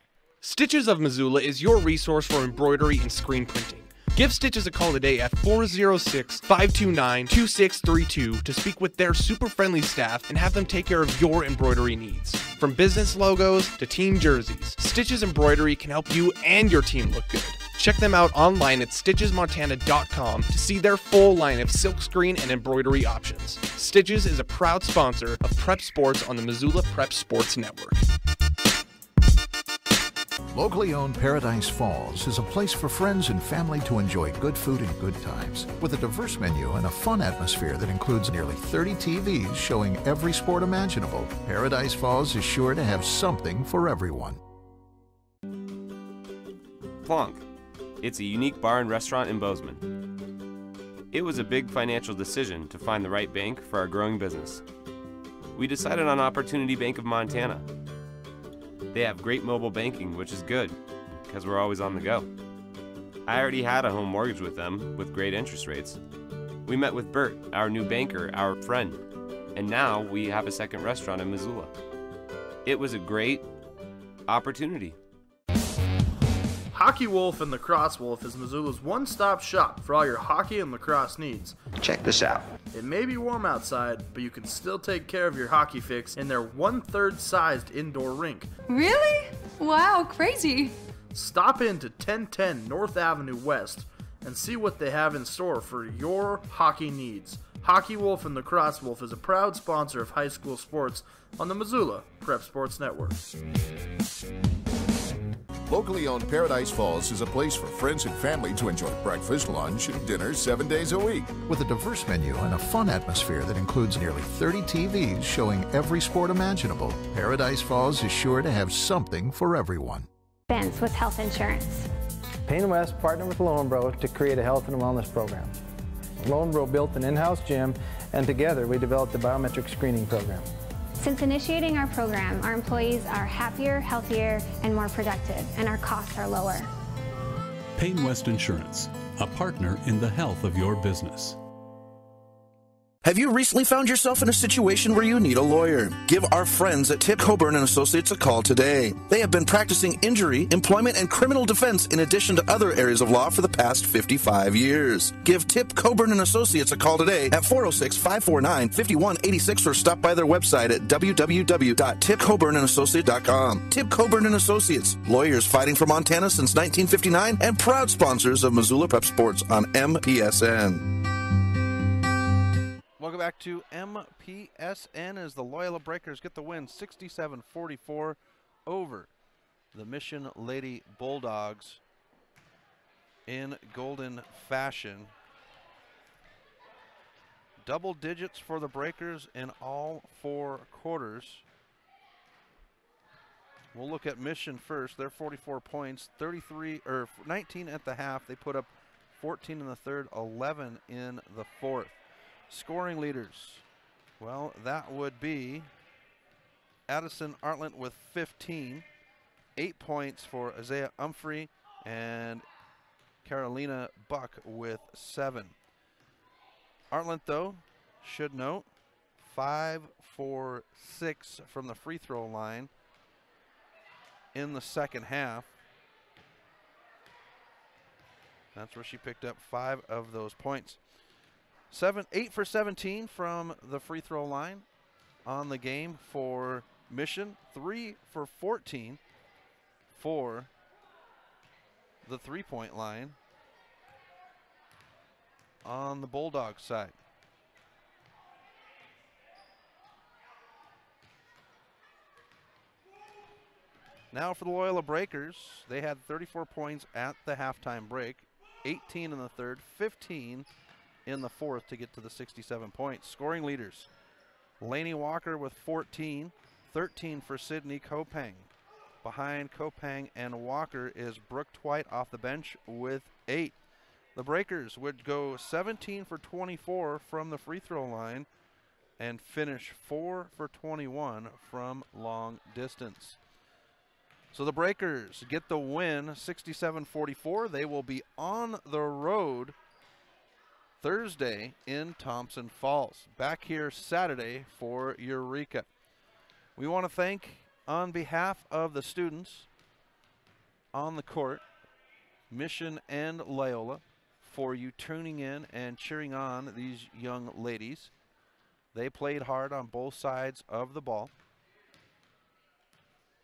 Speaker 14: Stitches of Missoula is your resource for embroidery and screen printing. Give Stitches a call today at 406-529-2632 to speak with their super friendly staff and have them take care of your embroidery needs. From business logos to team jerseys, Stitches Embroidery can help you and your team look good. Check them out online at stitchesmontana.com to see their full line of silkscreen and embroidery options. Stitches is a proud sponsor of Prep Sports on the Missoula Prep Sports Network.
Speaker 9: Locally owned Paradise Falls is a place for friends and family to enjoy good food and good times. With a diverse menu and a fun atmosphere that includes nearly 30 TVs showing every sport imaginable, Paradise Falls is sure to have something for everyone.
Speaker 7: Plonk. It's a unique bar and restaurant in Bozeman. It was a big financial decision to find the right bank for our growing business. We decided on Opportunity Bank of Montana. They have great mobile banking, which is good, because we're always on the go. I already had a home mortgage with them, with great interest rates. We met with Bert, our new banker, our friend, and now we have a second restaurant in Missoula. It was a great opportunity.
Speaker 13: Hockey Wolf and Lacrosse Wolf is Missoula's one-stop shop for all your hockey and lacrosse needs.
Speaker 15: Check this out.
Speaker 13: It may be warm outside, but you can still take care of your hockey fix in their 1/3 sized indoor rink.
Speaker 16: Really? Wow, crazy.
Speaker 13: Stop into 1010 North Avenue West and see what they have in store for your hockey needs. Hockey Wolf and Lacrosse Wolf is a proud sponsor of high school sports on the Missoula Prep Sports Network.
Speaker 8: Locally owned Paradise Falls is a place for friends and family to enjoy breakfast, lunch, and dinner 7 days a week.
Speaker 9: With a diverse menu and a fun atmosphere that includes nearly 30 TVs showing every sport imaginable, Paradise Falls is sure to have something for everyone.
Speaker 3: Expense with health insurance.
Speaker 11: Payne West partnered with Loyola to create a health and wellness program. Loyola built an in-house gym, and together we developed a biometric screening program.
Speaker 3: Since initiating our program, our employees are happier, healthier, and more productive, and our costs are lower.
Speaker 12: Payne West Insurance, a partner in the health of your business.
Speaker 6: Have you recently found yourself in a situation where you need a lawyer? Give our friends at Tip Coburn & Associates a call today. They have been practicing injury, employment, and criminal defense in addition to other areas of law for the past 55 years. Give Tip Coburn & Associates a call today at 406-549-5186 or stop by their website at www.tipcoburnandassociates.com. Tip Coburn & Associates, lawyers fighting for Montana since 1959 and proud sponsors of Missoula Prep Sports on MPSN.
Speaker 5: Welcome back to MPSN as the Loyola Breakers get the win 67-44 over the Mission Lady Bulldogs in golden fashion. Double digits for the Breakers in all 4 quarters. We'll look at Mission first. They're 44 points, 19 at the half. They put up 14 in the third, 11 in the fourth. Scoring leaders, well, that would be Addison Artland with 15, 8 points for Isaiah Humphrey, and Carolina Buck with 7. Artland, though, should note, 5 for 6 from the free throw line in the second half. That's where she picked up 5 of those points. 8 for 17 from the free throw line on the game for Mission. 3 for 14 for the 3-point line. on the Bulldogs side. Now for the Loyola Breakers, they had 34 points at the halftime break, 18 in the third, 15 in the fourth to get to the 67 points. Scoring leaders, Laney Walker with 14, 13 for Sydney Kopang. Behind Kopang and Walker is Brooke Twite off the bench with 8. The Breakers would go 17 for 24 from the free throw line and finish 4 for 21 from long distance. So the Breakers get the win, 67-44. They will be on the road Thursday in Thompson Falls. Back here Saturday for Eureka. We want to thank, on behalf of the students on the court, Mission and Loyola, for you tuning in and cheering on these young ladies. They played hard on both sides of the ball.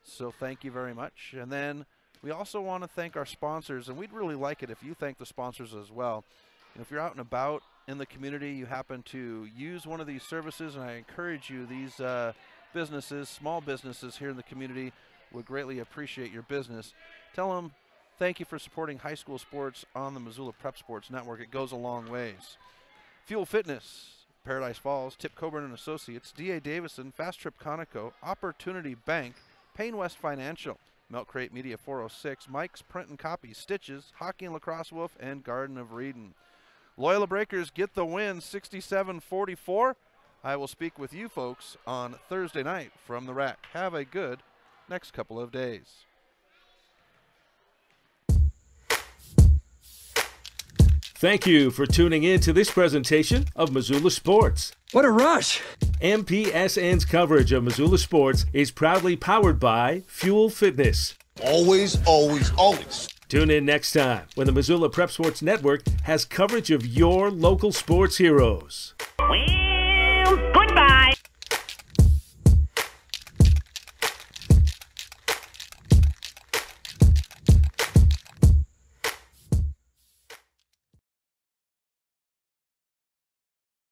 Speaker 5: So thank you very much. And then we also want to thank our sponsors, and we'd really like it if you thank the sponsors as well. And if you're out and about in the community, you happen to use one of these services, and I encourage you, these businesses, small businesses here in the community would greatly appreciate your business. Tell them thank you for supporting high school sports on the Missoula Prep Sports Network. It goes a long ways. Fuel Fitness, Paradise Falls, Tip Coburn and Associates, D.A. Davison, Fast Trip Conoco, Opportunity Bank, Payne West Financial, Milk Crate Media 406, Mike's Print and Copy, Stitches, Hockey and Lacrosse Wolf, and Garden of Reedon. Loyola Breakers get the win, 67-44. I will speak with you folks on Thursday night from the rack. Have a good next couple of days.
Speaker 1: Thank you for tuning in to this presentation of Missoula Sports.
Speaker 15: What a rush!
Speaker 1: MPSN's coverage of Missoula Sports is proudly powered by Fuel Fitness.
Speaker 2: Always, always, always.
Speaker 1: Tune in next time when the Missoula Prep Sports Network has coverage of your local sports heroes.